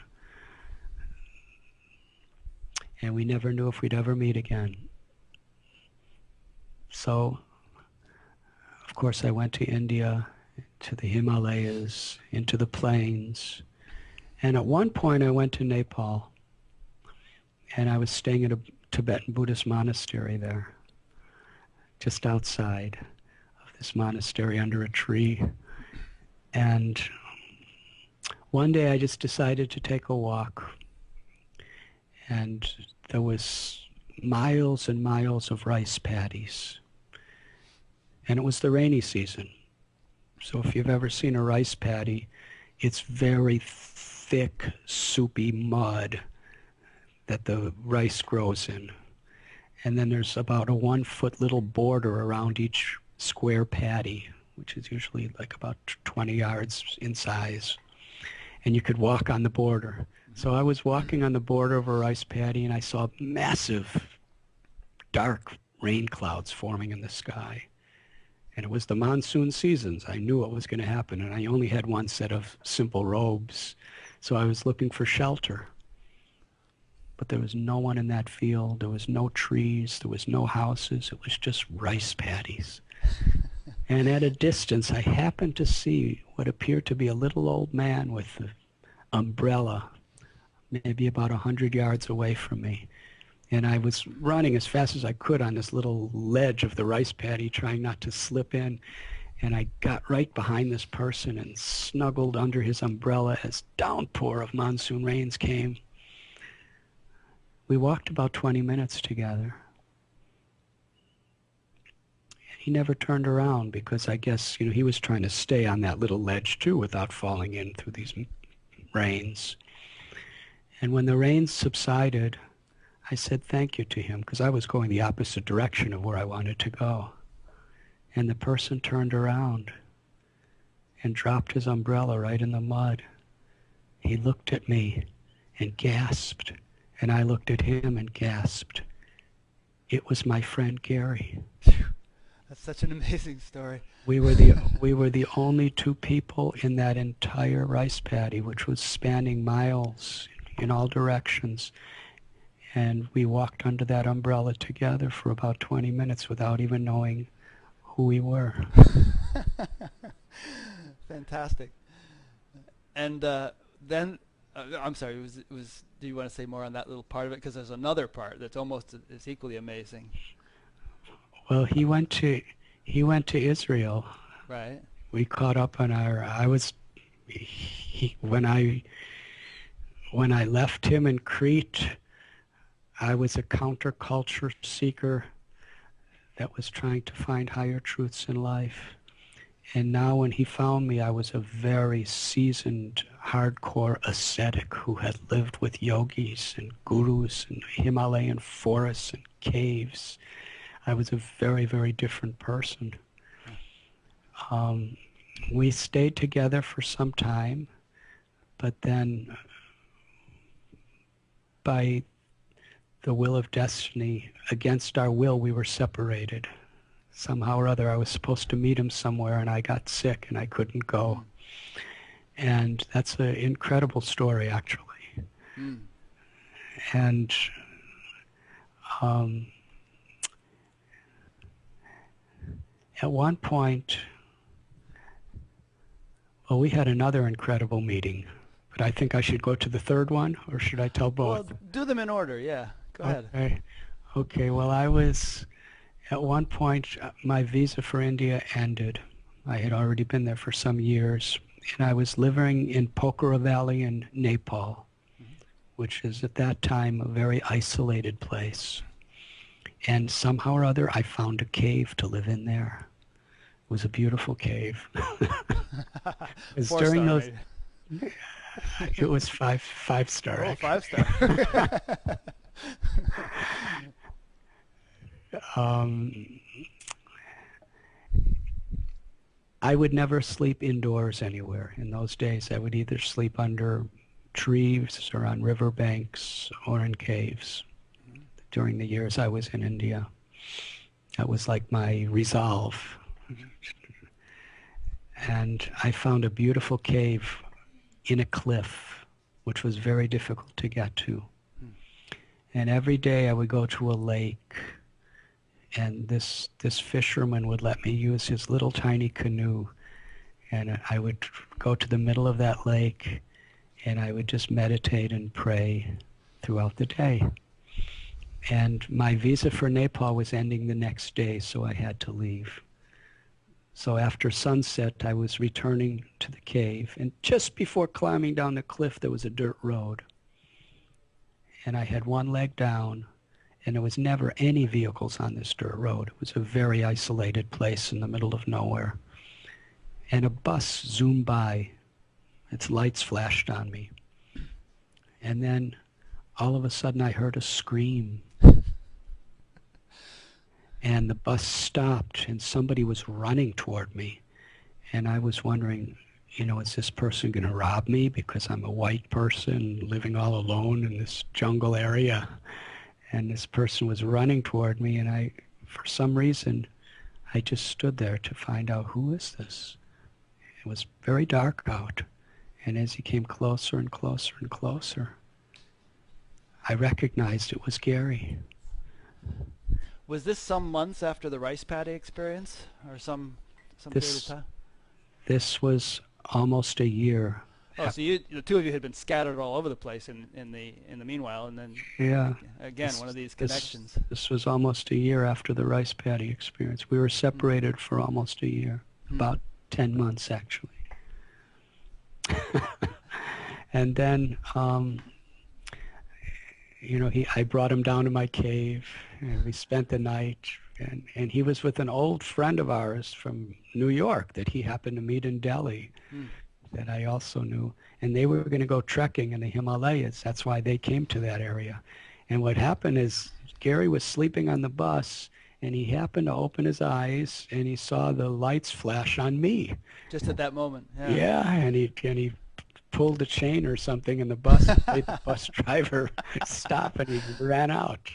And we never knew if we'd ever meet again. So, of course, I went to India, to the Himalayas, into the plains. And at one point I went to Nepal, and I was staying at a Tibetan Buddhist monastery there, just outside of this monastery under a tree. And one day I just decided to take a walk, and there was miles and miles of rice paddies. And it was the rainy season. So if you've ever seen a rice paddy, it's very thick, soupy mud that the rice grows in. And then there's about a 1-foot little border around each square paddy, which is usually like about 20 yards in size. And you could walk on the border. So I was walking on the border of a rice paddy, and I saw massive, dark rain clouds forming in the sky. And it was the monsoon seasons. I knew what was going to happen, and I only had one set of simple robes. So I was looking for shelter. But there was no one in that field. There was no trees. There was no houses. It was just rice paddies. And at a distance, I happened to see what appeared to be a little old man with an umbrella, maybe about 100 yards away from me. And I was running as fast as I could on this little ledge of the rice paddy, trying not to slip in. And I got right behind this person and snuggled under his umbrella as downpour of monsoon rains came. We walked about 20 minutes together. he never turned around because I guess, he was trying to stay on that little ledge too without falling in through these rains. And when the rains subsided, I said thank you to him because I was going the opposite direction of where I wanted to go. And the person turned around and dropped his umbrella right in the mud. He looked at me and gasped, and I looked at him and gasped. It was my friend Gary. That's such an amazing story. We were the only two people in that entire rice paddy, which was spanning miles in all directions. And we walked under that umbrella together for about 20 minutes without even knowing who we were. Fantastic. And then, I'm sorry, it was. Do you want to say more on that little part of it? Because there's another part that's almost as equally amazing. Well, he went to Israel. Right. We caught up on when I left him in Crete, I was a counterculture seeker that was trying to find higher truths in life. And now when he found me, I was a very seasoned, hardcore ascetic who had lived with yogis and gurus in Himalayan forests and caves. I was a very, very different person. We stayed together for some time, but then by the will of destiny, against our will, we were separated. Somehow or other, I was supposed to meet him somewhere, and I got sick, and I couldn't go. And that's an incredible story, actually. Mm. And at one point, well, we had another incredible meeting, but I think I should go to the third one, or should I tell both? Well, do them in order, yeah. Go ahead. Okay, well, at one point, my visa for India ended. I had already been there for some years, and I was living in Pokhara Valley in Nepal, which is at that time a very isolated place. And somehow or other, I found a cave to live in there. It was a beautiful cave. During those, it was five star. Oh, 5-star. I would never sleep indoors anywhere. In those days, I would either sleep under trees or on riverbanks or in caves. During the years I was in India, that was like my resolve. And I found a beautiful cave in a cliff, which was very difficult to get to. And every day I would go to a lake, and this fisherman would let me use his little tiny canoe, and I would go to the middle of that lake, and I would just meditate and pray throughout the day. And my visa for Nepal was ending the next day, so I had to leave. So after sunset, I was returning to the cave, and just before climbing down the cliff, there was a dirt road. And I had one leg down, and there was never any vehicles on this dirt road. It was a very isolated place in the middle of nowhere. And a bus zoomed by. Its lights flashed on me. And then all of a sudden I heard a scream. And the bus stopped, and somebody was running toward me. And I was wondering, is this person going to rob me because I'm a white person living all alone in this jungle area? And this person was running toward me, and for some reason, I just stood there to find out, who is this? It was very dark out, and as he came closer and closer and closer, I recognized it was Gary. Was this some months after the rice paddy experience, or some period of time? This was almost a year. Oh, so the two of you had been scattered all over the place in the meanwhile, and then again one of these connections. This was almost a year after the rice paddy experience. We were separated for almost a year, about 10 months actually. And then, I brought him down to my cave, and we spent the night And he was with an old friend of ours from New York that he happened to meet in Delhi that I also knew. And they were going to go trekking in the Himalayas. That's why they came to that area. And what happened is Gary was sleeping on the bus, and he happened to open his eyes, and he saw the lights flash on me. Just at that moment. Yeah. Yeah, and he pulled the chain or something, and the bus made the bus driver stop, and he ran out.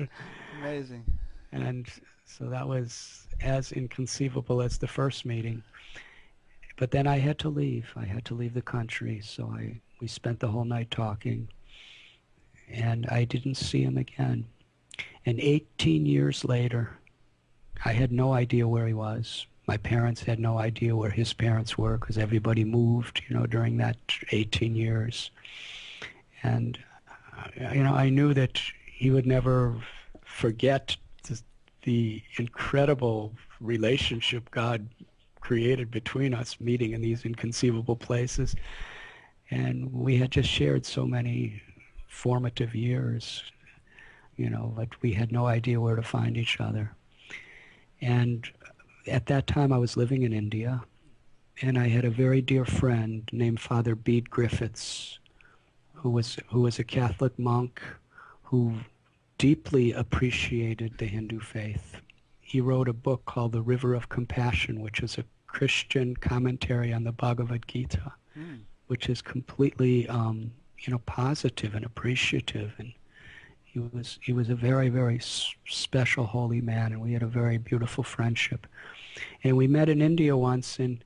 Amazing. And so that was as inconceivable as the first meeting. But then I had to leave. I had to leave the country, so we spent the whole night talking, and I didn't see him again. And 18 years later, I had no idea where he was. My parents had no idea where his parents were because everybody moved, during that 18 years. And, I knew that he would never forget the incredible relationship God created between us, meeting in these inconceivable places. And we had just shared so many formative years, but we had no idea where to find each other. And at that time I was living in India, and I had a very dear friend named Father Bede Griffiths, who was a Catholic monk who deeply appreciated the Hindu faith. He wrote a book called The River of Compassion, which is a Christian commentary on the Bhagavad Gita, which is completely, positive and appreciative. And he was a very, very special holy man, and we had a very beautiful friendship. And we met in India once, and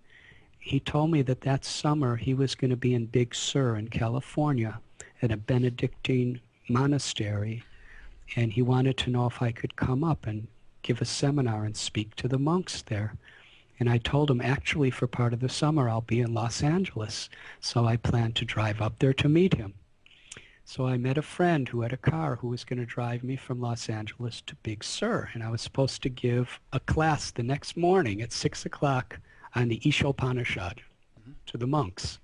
he told me that summer he was going to be in Big Sur in California at a Benedictine monastery, and he wanted to know if I could come up and give a seminar and speak to the monks there. And I told him, actually, for part of the summer, I'll be in Los Angeles, so I planned to drive up there to meet him. So I met a friend who had a car who was going to drive me from Los Angeles to Big Sur, and I was supposed to give a class the next morning at 6 o'clock on the Ishopanishad to the monks.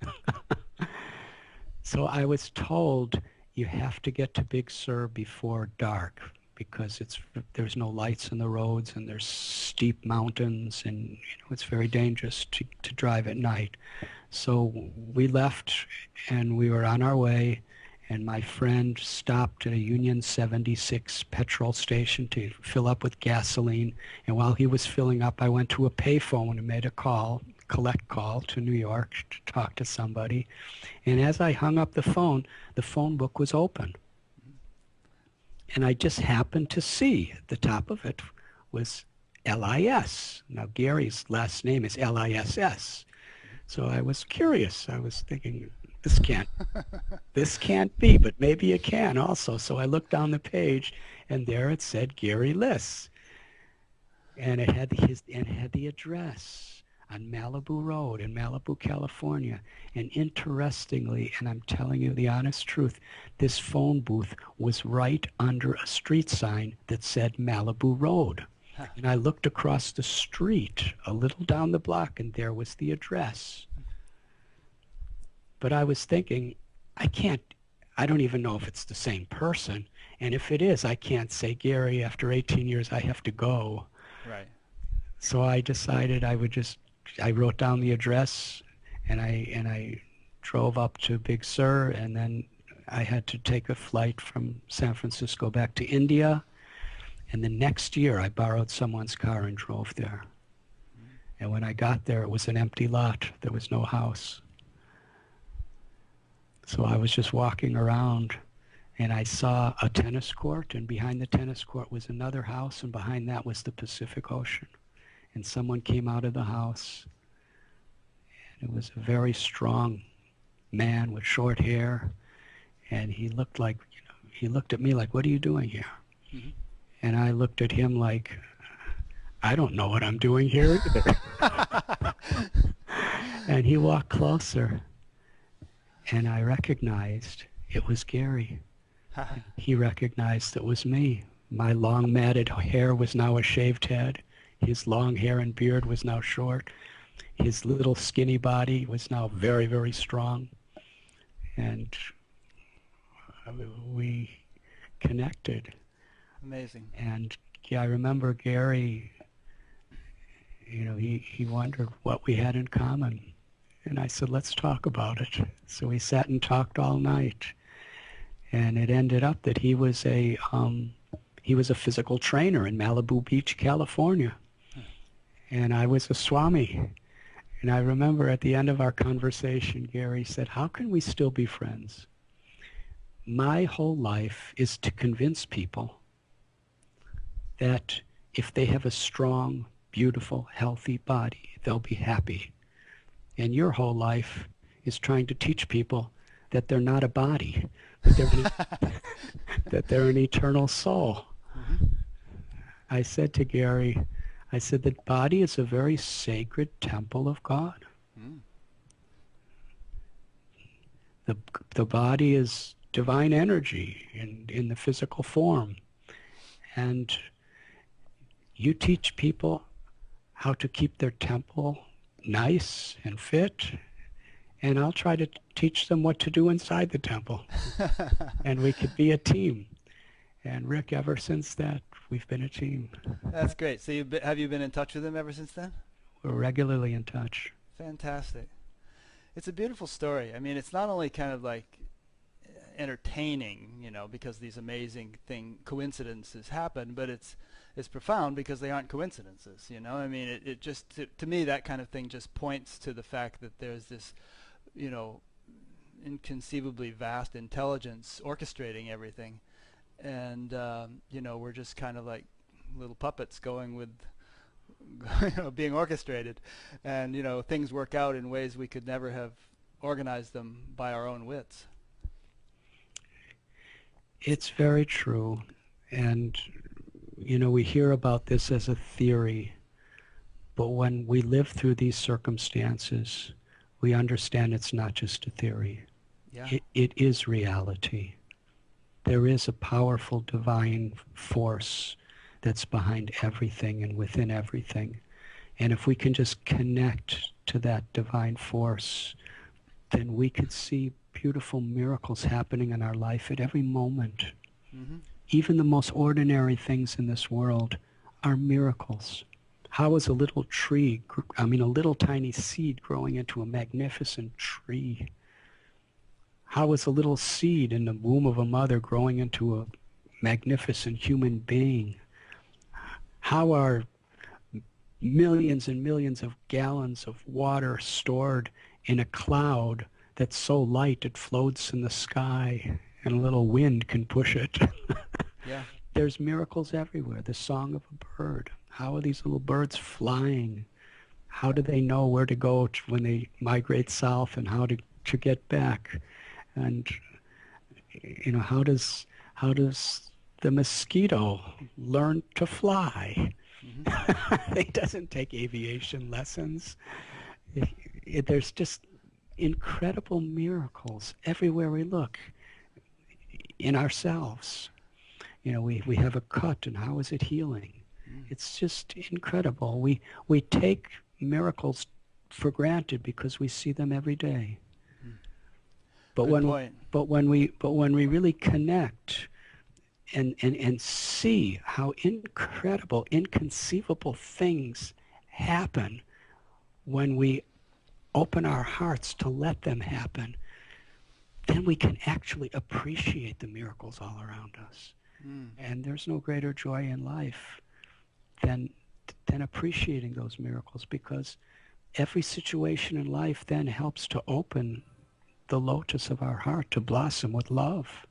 So I was told, you have to get to Big Sur before dark, because there's no lights in the roads, and there's steep mountains, and it's very dangerous to drive at night. So we left, and we were on our way, and my friend stopped at a Union 76 petrol station to fill up with gasoline. And while he was filling up, I went to a payphone and made a collect call to New York to talk to somebody. And as I hung up the phone book was open. And I just happened to see at the top of it was L-I-S. Now, Gary's last name is L-I-S-S. So I was curious. I was thinking, this can't be, but maybe it can also. So I looked down the page, and there it said Gary Liss. And it had the address on Malibu Road in Malibu, California. And interestingly, and I'm telling you the honest truth, this phone booth was right under a street sign that said Malibu Road. And I looked across the street a little down the block, and there was the address. But I was thinking, I don't even know if it's the same person. And if it is, I can't say, Gary, after 18 years, I have to go. Right. So I decided I wrote down the address, and I drove up to Big Sur, and then I had to take a flight from San Francisco back to India. And the next year, I borrowed someone's car and drove there. And when I got there, it was an empty lot. There was no house. So I was just walking around, and I saw a tennis court, and behind the tennis court was another house, and behind that was the Pacific Ocean. And someone came out of the house, and it was a very strong man with short hair, and he looked at me like, what are you doing here? Mm-hmm. And I looked at him like, I don't know what I'm doing here either. And he walked closer, and I recognized it was Gary. He recognized it was me. My long matted hair was now a shaved head. His long hair and beard was now short. His little skinny body was now very, very strong. And we connected. Amazing. And I remember Gary he wondered what we had in common. And I said, let's talk about it. So we sat and talked all night. And it ended up that he was a physical trainer in Malibu Beach, California. And I was a Swami. And I remember at the end of our conversation, Gary said, how can we still be friends? My whole life is to convince people that if they have a strong, beautiful, healthy body, they'll be happy. And your whole life is trying to teach people that they're not a body, that they're an eternal soul. Mm-hmm. I said to Gary, I said, the body is a very sacred temple of God. Mm. The body is divine energy in the physical form. And you teach people how to keep their temple nice and fit, and I'll try to teach them what to do inside the temple. And we could be a team. And Rick, ever since that, we've been a team. That's great. So have you been in touch with him ever since then? We're regularly in touch. Fantastic. It's a beautiful story. I mean, it's not only kind of like entertaining, because these amazing coincidences happen, but it's profound because they aren't coincidences, I mean, it just, to me, that kind of thing just points to the fact that there's this, inconceivably vast intelligence orchestrating everything. And, we're just kind of like little puppets going with, being orchestrated. And, things work out in ways we could never have organized them by our own wits. It's very true. And, we hear about this as a theory, but when we live through these circumstances, we understand it's not just a theory. Yeah. It is reality. There is a powerful divine force that's behind everything and within everything. And if we can just connect to that divine force, then we could see beautiful miracles happening in our life at every moment. Mm-hmm. Even the most ordinary things in this world are miracles. How is a little tiny seed growing into a magnificent tree? How is a little seed in the womb of a mother growing into a magnificent human being? How are millions and millions of gallons of water stored in a cloud that's so light it floats in the sky and a little wind can push it? Yeah. There's miracles everywhere. The song of a bird. How are these little birds flying? How do they know where to go when they migrate south and how to get back? And how does the mosquito learn to fly? Mm-hmm. It doesn't take aviation lessons. There's just incredible miracles everywhere we look in ourselves. We have a cut, and how is it healing? It's just incredible. We take miracles for granted because we see them every day. But when we really connect and see how incredible, inconceivable things happen when we open our hearts to let them happen, then we can actually appreciate the miracles all around us. And there's no greater joy in life than appreciating those miracles, because every situation in life then helps to open the lotus of our heart to blossom with love.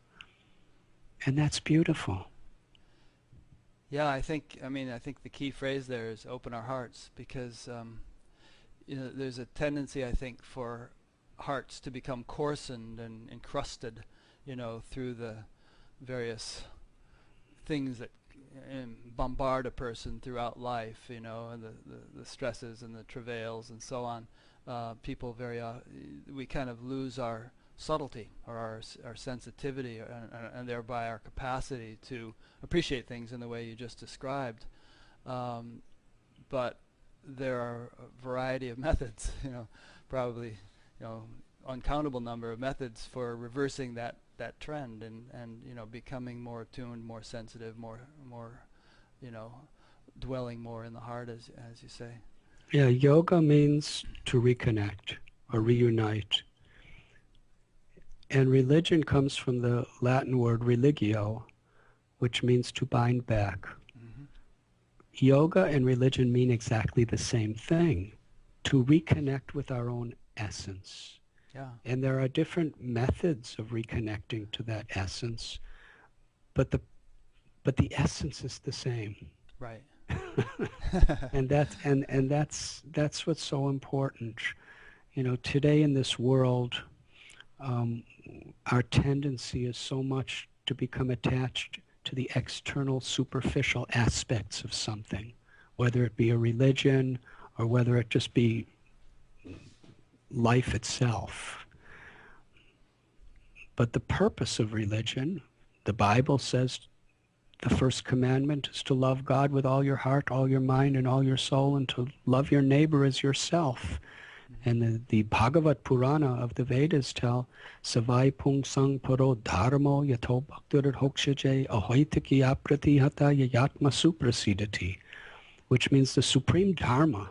And that's beautiful. Yeah, I think the key phrase there is open our hearts, because there's a tendency, I think, for hearts to become coarsened and encrusted, through the various things that bombard a person throughout life, and the stresses and the travails and so on. People we kind of lose our subtlety or our sensitivity and thereby our capacity to appreciate things in the way you just described. But there are a variety of methods, probably uncountable number of methods for reversing that trend and becoming more attuned, more sensitive, more dwelling more in the heart, as you say. Yeah, yoga means to reconnect or reunite. And religion comes from the Latin word religio, which means to bind back. Mm-hmm. Yoga and religion mean exactly the same thing, to reconnect with our own essence. Yeah. And there are different methods of reconnecting to that essence, but the essence is the same. Right. And that's what's so important. Today in this world, um, our tendency is so much to become attached to the external, superficial aspects of something, whether it be a religion or whether it just be life itself. But the purpose of religion, the Bible says the first commandment is to love God with all your heart, all your mind, and all your soul, and to love your neighbor as yourself. And the Bhagavad Purana of the Vedas tell, Savai Pung Sang Paro Dharmo Yato Bhaktir Hokshaje Ahoitiki Aprati Hata Yayatma Suprasidati, which means the supreme dharma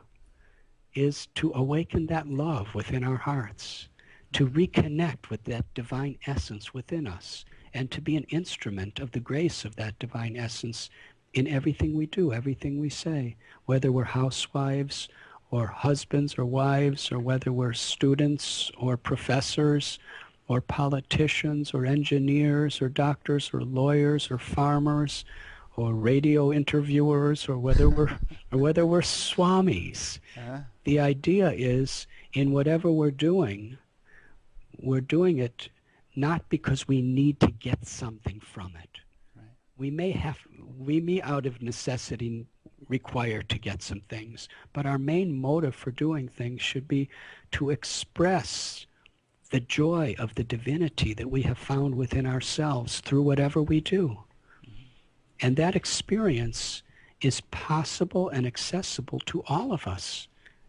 is to awaken that love within our hearts, to reconnect with that divine essence within us, and to be an instrument of the grace of that divine essence in everything we do, everything we say, whether we're housewives or husbands or wives, or whether we're students or professors or politicians or engineers or doctors or lawyers or farmers or radio interviewers, or whether we're swamis. Uh-huh. The idea is, in whatever we're doing it not because we need to get something from it. Right. We may out of necessity require to get some things, but our main motive for doing things should be to express the joy of the divinity that we have found within ourselves through whatever we do. Mm-hmm. And that experience is possible and accessible to all of us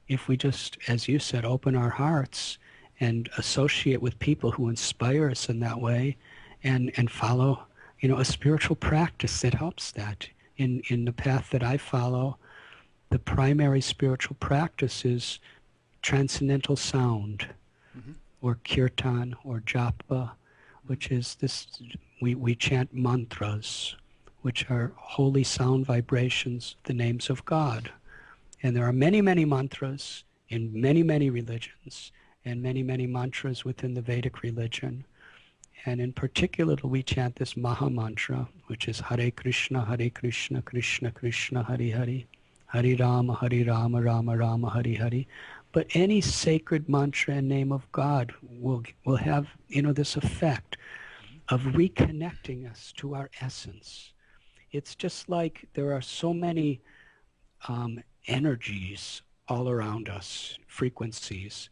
if we just, as you said, open our hearts and associate with people who inspire us in that way, and follow, a spiritual practice that helps that. In the path that I follow, the primary spiritual practice is transcendental sound, Mm-hmm. or kirtan, or japa, which is this, we chant mantras, which are holy sound vibrations, the names of God. And there are many, many mantras in many, many religions, and many, many mantras within the Vedic religion. And in particular, we chant this Maha Mantra, which is Hare Krishna, Krishna Krishna, Hare Hare, Hare Rama, Rama Rama, Hare Hare. But any sacred mantra and name of God will have, this effect of reconnecting us to our essence. It's just like there are so many energies all around us, frequencies.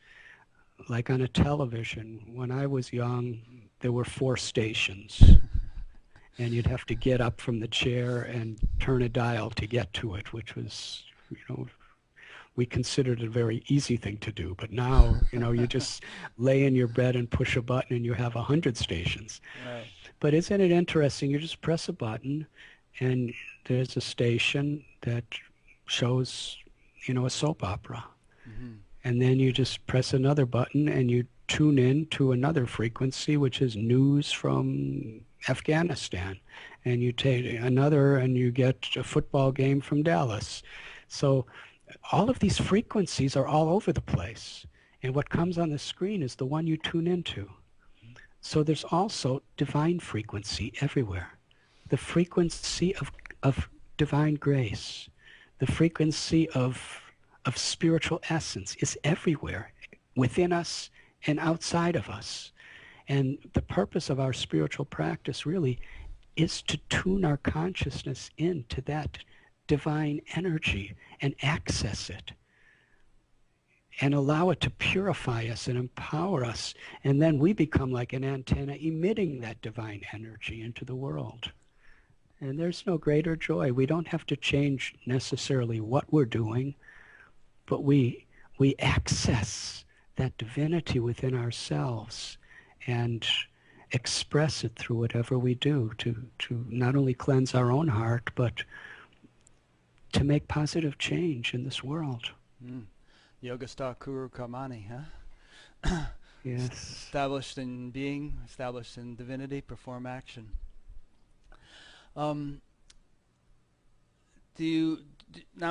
Like on a television, when I was young, there were 4 stations, and you'd have to get up from the chair and turn a dial to get to it, which was, we considered it a very easy thing to do. But now, you just lay in your bed and push a button and you have 100 stations. Right. But isn't it interesting? You just press a button and there's a station that shows, a soap opera. Mm-hmm. And then you just press another button and you tune in to another frequency, which is news from Afghanistan. And you take another and you get a football game from Dallas. So all of these frequencies are all over the place. And what comes on the screen is the one you tune into. So there's also divine frequency everywhere. The frequency of divine grace, the frequency of spiritual essence is everywhere, within us and outside of us. And the purpose of our spiritual practice really is to tune our consciousness into that divine energy and access it and allow it to purify us and empower us. And then we become like an antenna emitting that divine energy into the world. And there's no greater joy. We don't have to change necessarily what we're doing, but we access that divinity within ourselves and express it through whatever we do to not only cleanse our own heart, but to make positive change in this world. Mm. Yogastha Kuru Karmani, huh? Yes. Established in being, established in divinity, perform action. Now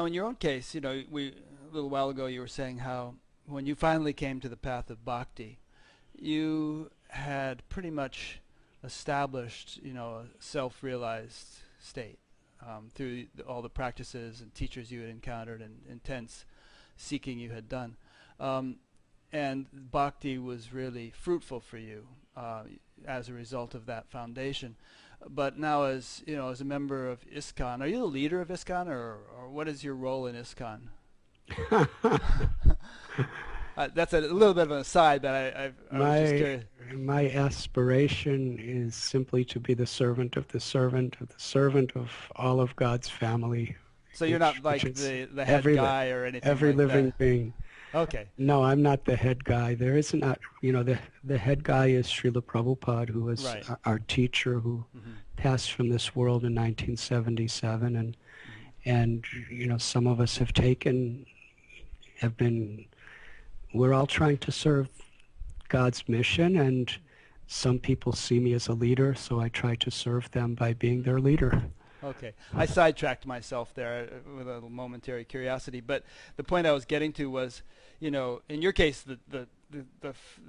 in your own case, a little while ago you were saying how when you finally came to the path of bhakti, you had pretty much established, a self-realized state through all the practices and teachers you had encountered and intense seeking you had done. And bhakti was really fruitful for you as a result of that foundation. But now as a member of ISKCON, are you the leader of ISKCON or what is your role in ISKCON? That's a little bit of an aside, but I was just curious. My aspiration is simply to be the servant of the servant of the servant of all of God's family. So you're not like the head guy or anything like that? Every living being. Okay. No, I'm not the head guy. There is not, the head guy is Srila Prabhupada, who was right. Our teacher, who passed from this world in 1977, and some of us we're all trying to serve God's mission, and some people see me as a leader, so I try to serve them by being their leader. Okay. I sidetracked myself there with a little momentary curiosity, but the point I was getting to was, in your case, the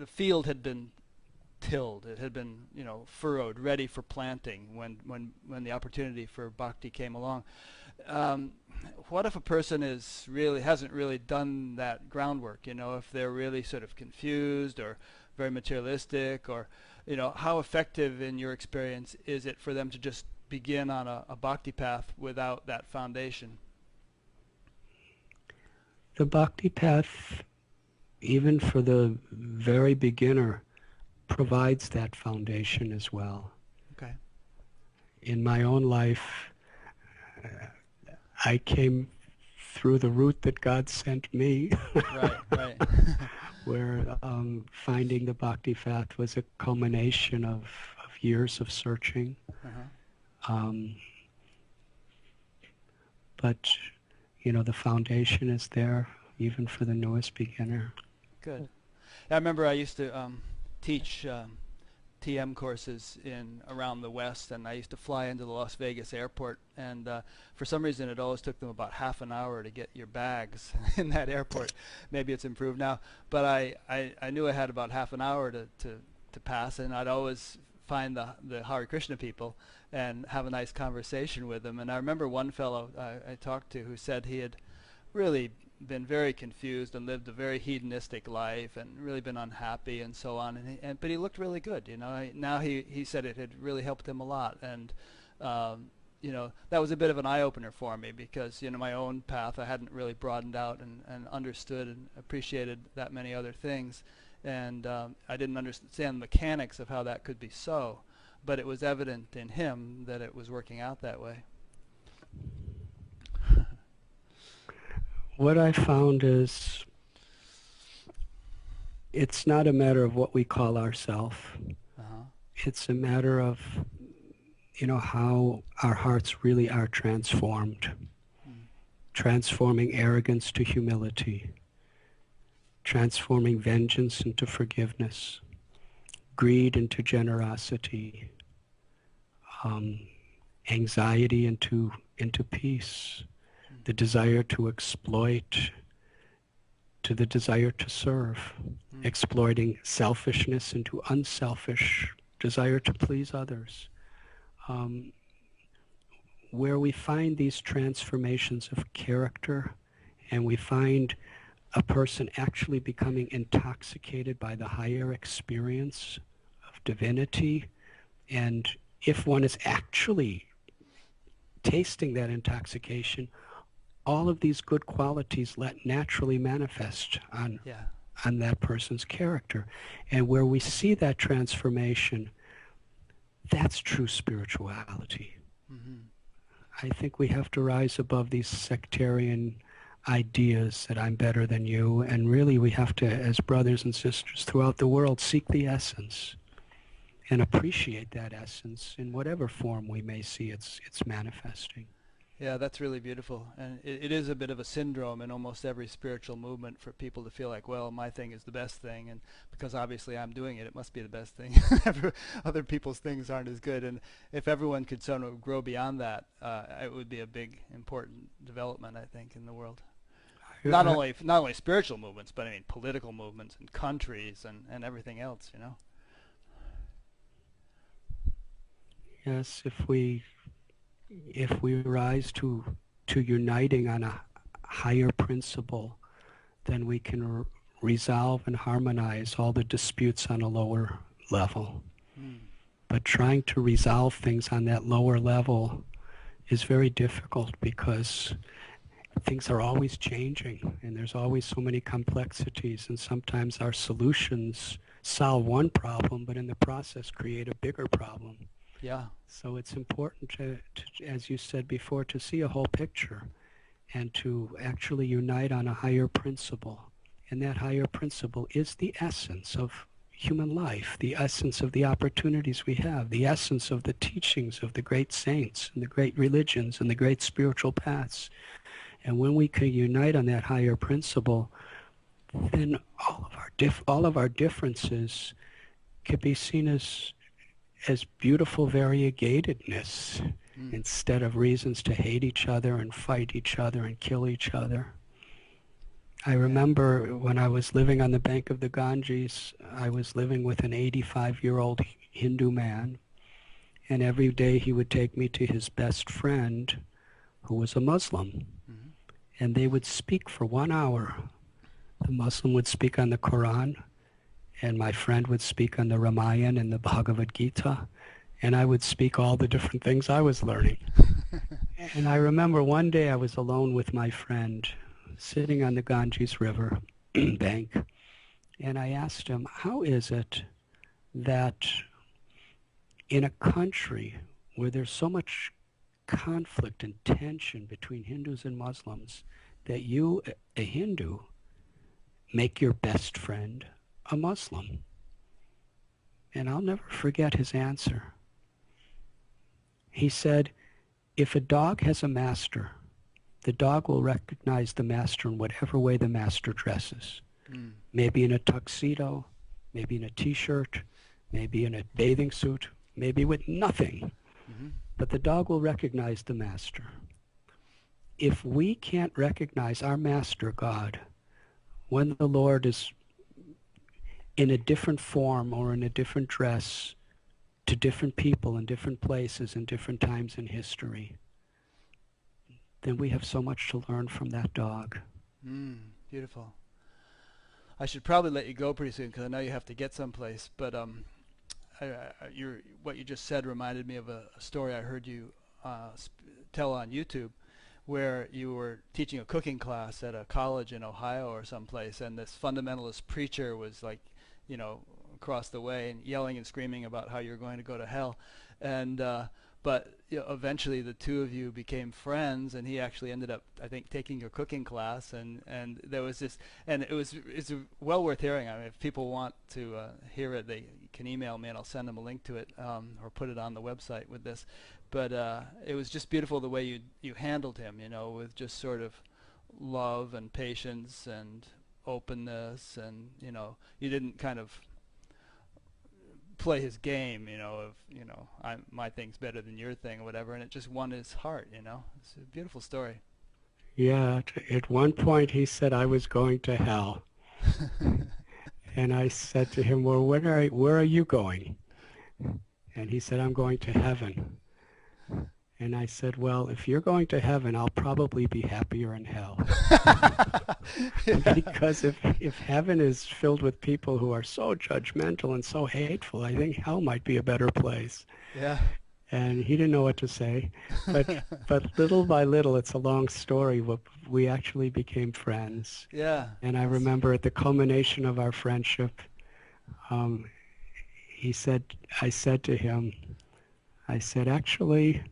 field had been tilled. It had been, furrowed, ready for planting when the opportunity for bhakti came along. What if a person hasn't really done that groundwork? If they're really sort of confused or very materialistic, or how effective in your experience is it for them to just begin on a bhakti path without that foundation? The bhakti path, even for the very beginner, provides that foundation as well. Okay. In my own life, I came through the route that God sent me. Right. Where finding the bhakti path was a culmination of years of searching. But the foundation is there even for the newest beginner. Good. I remember I used to teach TM courses around the West, and I used to fly into the Las Vegas airport, and for some reason it always took them about half an hour to get your bags in that airport. Maybe it's improved now, but I knew I had about half an hour to pass, and I'd always find the Hare Krishna people and have a nice conversation with them. And I remember one fellow I talked to who said he had really been very confused and lived a very hedonistic life and really been unhappy and so on, but he looked really good. Now he said it had really helped him a lot, and that was a bit of an eye-opener for me, because my own path, I hadn't really broadened out and understood and appreciated that many other things, and I didn't understand the mechanics of how that could be so, but it was evident in him that it was working out that way. What I found is it's not a matter of what we call ourselves. It's a matter of, how our hearts really are transformed. Transforming arrogance to humility. Transforming vengeance into forgiveness. Greed into generosity. Anxiety into peace. The desire to exploit to the desire to serve, exploiting selfishness into unselfish desire to please others. Where we find these transformations of character, and we find a person actually becoming intoxicated by the higher experience of divinity, and if one is actually tasting that intoxication, all of these good qualities let naturally manifest on that person's character. And where we see that transformation, that's true spirituality. I think we have to rise above these sectarian ideas that I'm better than you, and really we have to, as brothers and sisters throughout the world, seek the essence and appreciate that essence in whatever form we may see it's manifesting. Yeah, that's really beautiful. And it is a bit of a syndrome in almost every spiritual movement for people to feel like, well, my thing is the best thing. And because obviously I'm doing it, it must be the best thing. Other people's things aren't as good. And if everyone could sort of grow beyond that, it would be a big, important development, I think, in the world. Uh, Not only spiritual movements, but I mean political movements and countries and everything else, you know? yes, if we rise to uniting on a higher principle, then we can resolve and harmonize all the disputes on a lower level. Mm. But trying to resolve things on that lower level is very difficult because things are always changing and there's always so many complexities, and sometimes our solutions solve one problem but in the process create a bigger problem. Yeah. So it's important to, as you said before, to see a whole picture and to actually unite on a higher principle. And that higher principle is the essence of human life, the essence of the opportunities we have, the essence of the teachings of the great saints and the great religions and the great spiritual paths. And when we can unite on that higher principle, then all of our differences can be seen as beautiful variegatedness instead of reasons to hate each other and fight each other and kill each other. I remember when I was living on the bank of the Ganges, I was living with an 85-year-old Hindu man, and every day he would take me to his best friend, who was a Muslim, and they would speak for 1 hour. The Muslim would speak on the Quran, and my friend would speak on the Ramayana and the Bhagavad Gita, and I would speak all the different things I was learning. And I remember one day I was alone with my friend, sitting on the Ganges River bank, and I asked him, how is it that in a country where there's so much conflict and tension between Hindus and Muslims, that you, a Hindu, make your best friend a Muslim? And I'll never forget his answer. He said, if a dog has a master, the dog will recognize the master in whatever way the master dresses. Maybe in a tuxedo, maybe in a t-shirt, maybe in a bathing suit, maybe with nothing. But the dog will recognize the master. If we can't recognize our master, God, when the Lord is in a different form or in a different dress to different people in different places in different times in history, then we have so much to learn from that dog. Beautiful. I should probably let you go pretty soon because I know you have to get someplace. But what you just said reminded me of a story I heard you tell on YouTube, where you were teaching a cooking class at a college in Ohio or someplace, and this fundamentalist preacher was like, you know, across the way and yelling and screaming about how you're going to go to hell. And but you know, eventually the two of you became friends, and he actually ended up, I think, taking your cooking class, and there was this, and it's well worth hearing. I mean, if people want to hear it, they can email me and I'll send them a link to it, or put it on the website with this. But it was just beautiful the way you handled him, you know, with just sort of love and patience and openness, and you know, you didn't kind of play his game, you know, of, you know, my thing's better than your thing or whatever, and it just won his heart, you know. It's a beautiful story. Yeah, at one point he said I was going to hell. And I said to him, well, where are you going? And he said, I'm going to heaven. And I said, well, if you're going to heaven, I'll probably be happier in hell. Because if heaven is filled with people who are so judgmental and so hateful, I think hell might be a better place. Yeah. And he didn't know what to say. But little by little, it's a long story, we actually became friends. Yeah. And I remember at the culmination of our friendship, I said to him, actually,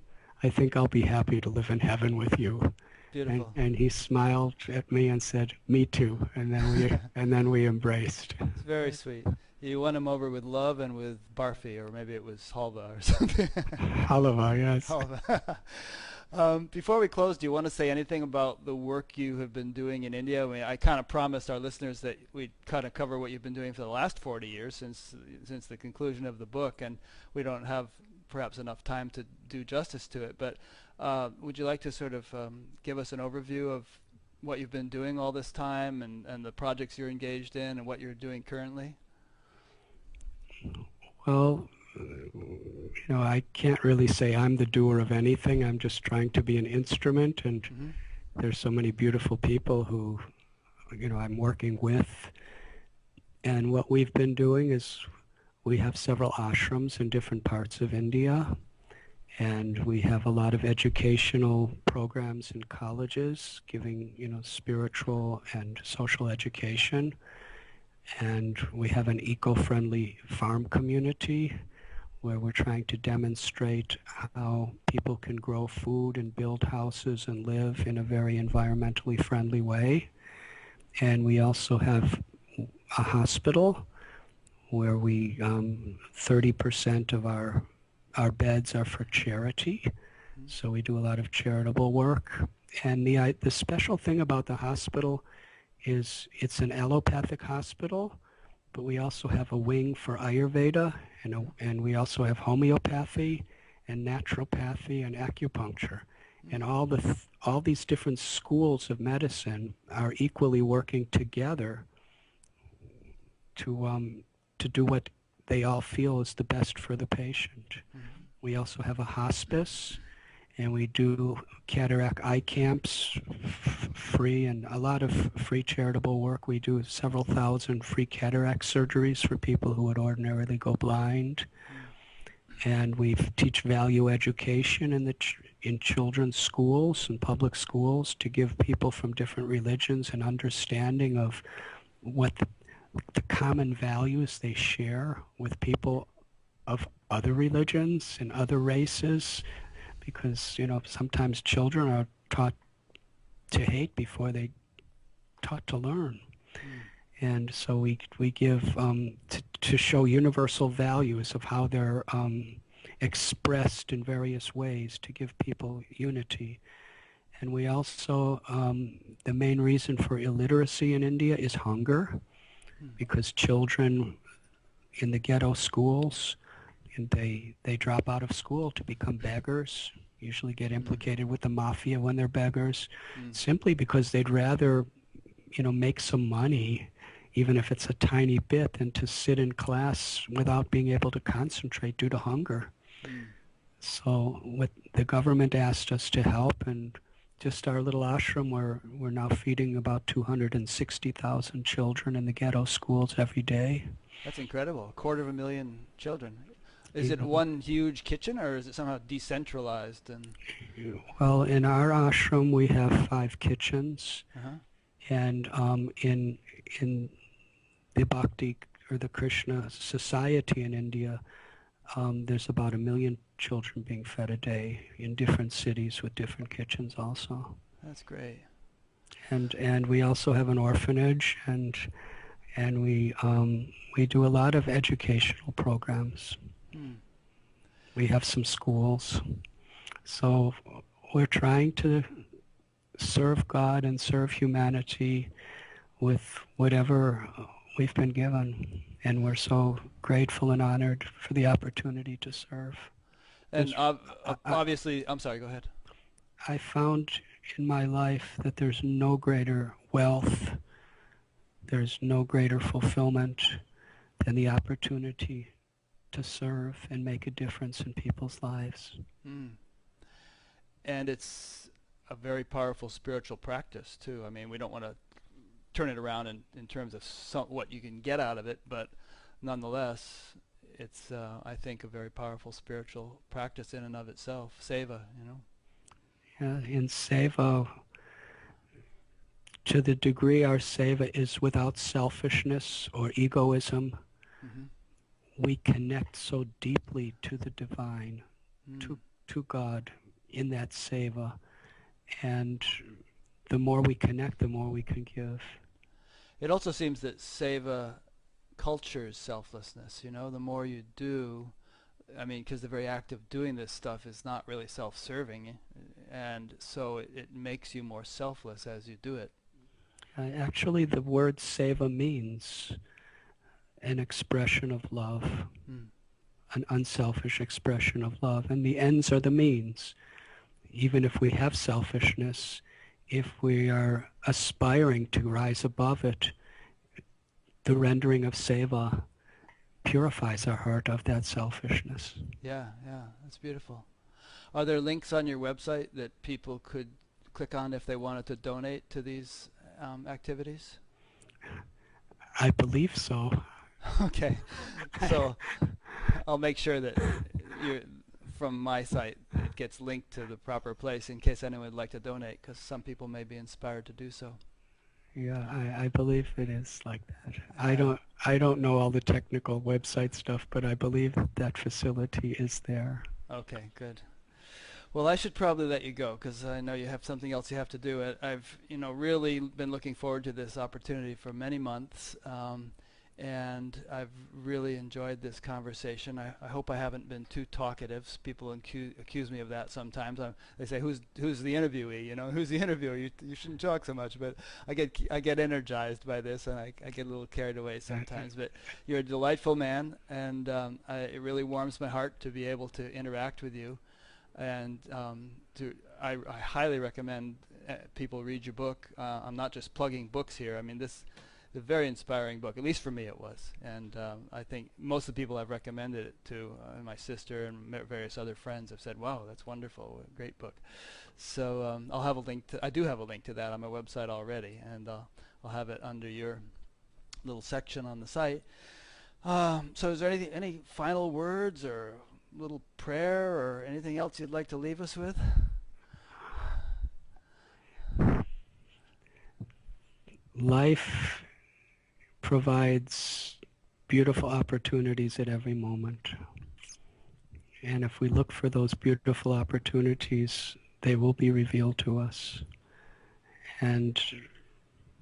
I think I'll be happy to live in heaven with you. Beautiful. And he smiled at me and said, me too. And then we embraced. It's very sweet. You won him over with love and with barfi, or maybe it was halva or something. Halva, yes. Halva. Before we close, do you want to say anything about the work you have been doing in India? I mean, I kind of promised our listeners that we'd kind of cover what you've been doing for the last 40 years since the conclusion of the book, and we don't have perhaps enough time to do justice to it. But would you like to sort of give us an overview of what you've been doing all this time and the projects you're engaged in and what you're doing currently? Well, I can't really say I'm the doer of anything. I'm just trying to be an instrument, and there's so many beautiful people who, I'm working with. And what we've been doing is we have several ashrams in different parts of India, and we have a lot of educational programs in colleges giving, spiritual and social education. And we have an eco-friendly farm community where we're trying to demonstrate how people can grow food and build houses and live in a very environmentally friendly way. And we also have a hospital where we 30% of our beds are for charity. So we do a lot of charitable work. And the special thing about the hospital is it's an allopathic hospital, but we also have a wing for Ayurveda, and we also have homeopathy and naturopathy and acupuncture. And all these different schools of medicine are equally working together to do what they all feel is the best for the patient. We also have a hospice, and we do cataract eye camps free, and a lot of free charitable work. We do several thousand free cataract surgeries for people who would ordinarily go blind. And we teach value education in children's schools and public schools to give people from different religions an understanding of what the common values they share with people of other religions and other races. Because, sometimes children are taught to hate before they taught to learn. And so we give to show universal values of how they're expressed in various ways to give people unity. And we also, the main reason for illiteracy in India is hunger, because children in the ghetto schools, and they drop out of school to become beggars, usually get implicated with the mafia when they're beggars, simply because they'd rather, make some money, even if it's a tiny bit, than to sit in class without being able to concentrate due to hunger. So what the government asked us to help, and just our little ashram, we're now feeding about 260,000 children in the ghetto schools every day. That's incredible. 250,000 children. Is it one huge kitchen, or is it somehow decentralized? Well, in our ashram we have 5 kitchens, and in the Bhakti or the Krishna society in India, there's about 1 million children being fed a day in different cities with different kitchens also. That's great. And we also have an orphanage, and we do a lot of educational programs. We have some schools. So we're trying to serve God and serve humanity with whatever we've been given. And we're so grateful and honored for the opportunity to serve. And obviously, I'm sorry, go ahead. I found in my life that there's no greater wealth, there's no greater fulfillment than the opportunity to serve and make a difference in people's lives. And it's a very powerful spiritual practice too. I mean, we don't want to turn it around in terms of what you can get out of it, but nonetheless, it's I think a very powerful spiritual practice in and of itself. Seva, Yeah, in seva, to the degree our seva is without selfishness or egoism, we connect so deeply to the divine, to God in that seva. And the more we connect, the more we can give. It also seems that seva cultures selflessness, the more you do, I mean, because the very act of doing this stuff is not really self-serving, and so it makes you more selfless as you do it. Actually, the word seva means an expression of love, an unselfish expression of love, and the ends are the means. Even if we have selfishness, if we are aspiring to rise above it, the rendering of seva purifies our heart of that selfishness. Yeah, that's beautiful. Are there links on your website that people could click on if they wanted to donate to these activities? I believe so. Okay, so I'll make sure that from my site it gets linked to the proper place in case anyone would like to donate, because some people may be inspired to do so. Yeah, I believe it is like that. I don't know all the technical website stuff, but I believe that facility is there. Okay, good. Well, I should probably let you go because I know you have something else you have to do. I've really been looking forward to this opportunity for many months, and I've really enjoyed this conversation. I hope I haven't been too talkative. People accuse me of that sometimes. They say, "Who's the interviewee? Who's the interviewer? You shouldn't talk so much." But I get energized by this, and I get a little carried away sometimes. But you're a delightful man, and it really warms my heart to be able to interact with you. And I highly recommend people read your book. I'm not just plugging books here. I mean, this is a very inspiring book, at least for me it was. And I think most of the people I've recommended it to, my sister and various other friends have said, wow, that's wonderful, great book. So I'll have a link to, I do have a link to that on my website already, and I'll have it under your little section on the site. So is there any final words or little prayer or anything else you'd like to leave us with? Life provides beautiful opportunities at every moment. And if we look for those beautiful opportunities, they will be revealed to us. And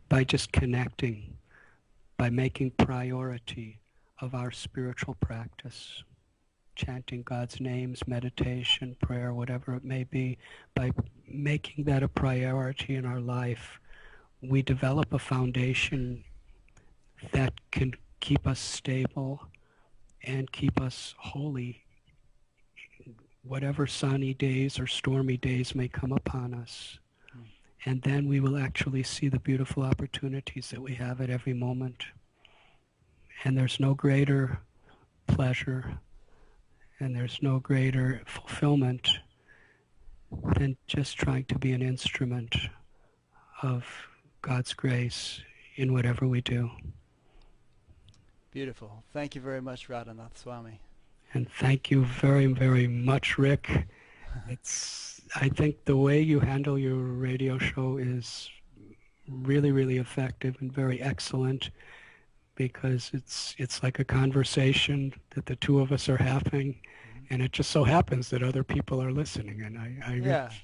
by just connecting, by making priority of our spiritual practice, chanting God's names, meditation, prayer, whatever it may be, by making that a priority in our life, we develop a foundation that can keep us stable and keep us holy, whatever sunny days or stormy days may come upon us. And then we will actually see the beautiful opportunities that we have at every moment. And there's no greater pleasure and there's no greater fulfillment than just trying to be an instrument of God's grace in whatever we do. Beautiful. Thank you very much, Radhanath Swami. And thank you very, very much, Rick. I think the way you handle your radio show is really, really effective and very excellent, because it's like a conversation that the two of us are having, and it just so happens that other people are listening, and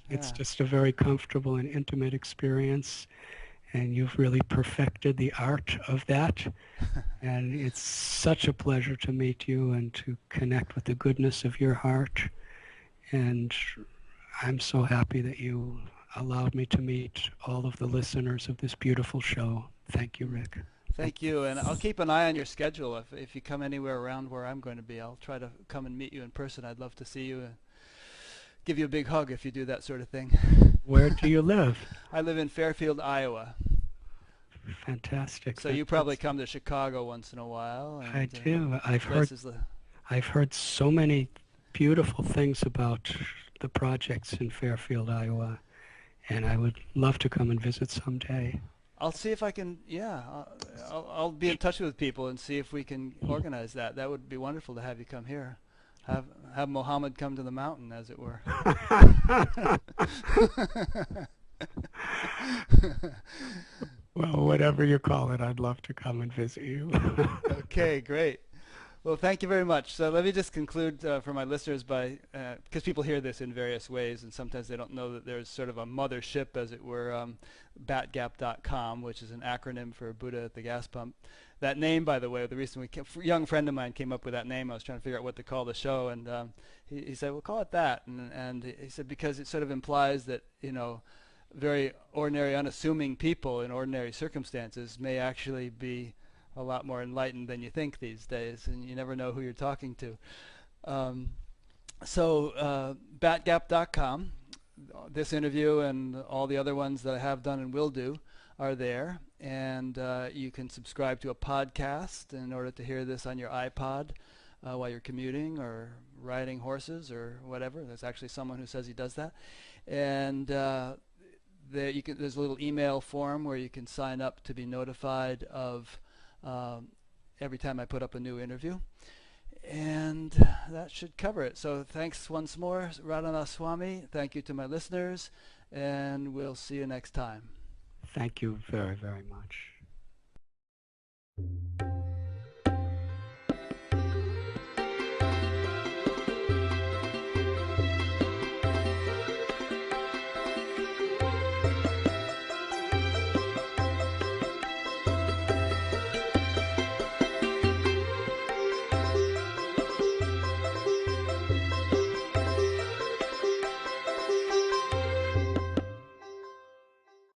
it's just a very comfortable and intimate experience, and you've really perfected the art of that. And it's such a pleasure to meet you and to connect with the goodness of your heart, and I'm so happy that you allowed me to meet all of the listeners of this beautiful show. Thank you, Rick. Thank you, and I'll keep an eye on your schedule. If you come anywhere around where I'm going to be, I'll try to come and meet you in person. I'd love to see you and give you a big hug if you do that sort of thing. Where do you live? I live in Fairfield, Iowa. Fantastic. So you probably come to Chicago once in a while. And, I do. I've heard so many beautiful things about the projects in Fairfield, Iowa, and I would love to come and visit someday. I'll see if I can, I'll be in touch with people and see if we can organize that. That would be wonderful to have you come here. Have Muhammad come to the mountain, as it were. Well, whatever you call it, I'd love to come and visit you. Okay, great. Well, thank you very much. So let me just conclude for my listeners by, because people hear this in various ways, and sometimes they don't know that there's sort of a mothership, as it were, batgap.com, which is an acronym for Buddha at the Gaspump. That name, by the way, the reason a young friend of mine came up with that name. I was trying to figure out what to call the show, and he said, "Well, call it that." And he said because it sort of implies that very ordinary, unassuming people in ordinary circumstances may actually be a lot more enlightened than you think these days, and you never know who you're talking to. So batgap.com. This interview and all the other ones that I have done and will do are there, and you can subscribe to a podcast in order to hear this on your iPod while you're commuting or riding horses or whatever. There's actually someone who says he does that. And there's a little email form where you can sign up to be notified of every time I put up a new interview. And that should cover it. So thanks once more, Radhanath Swami. Thank you to my listeners, and we'll see you next time. Thank you very, very much.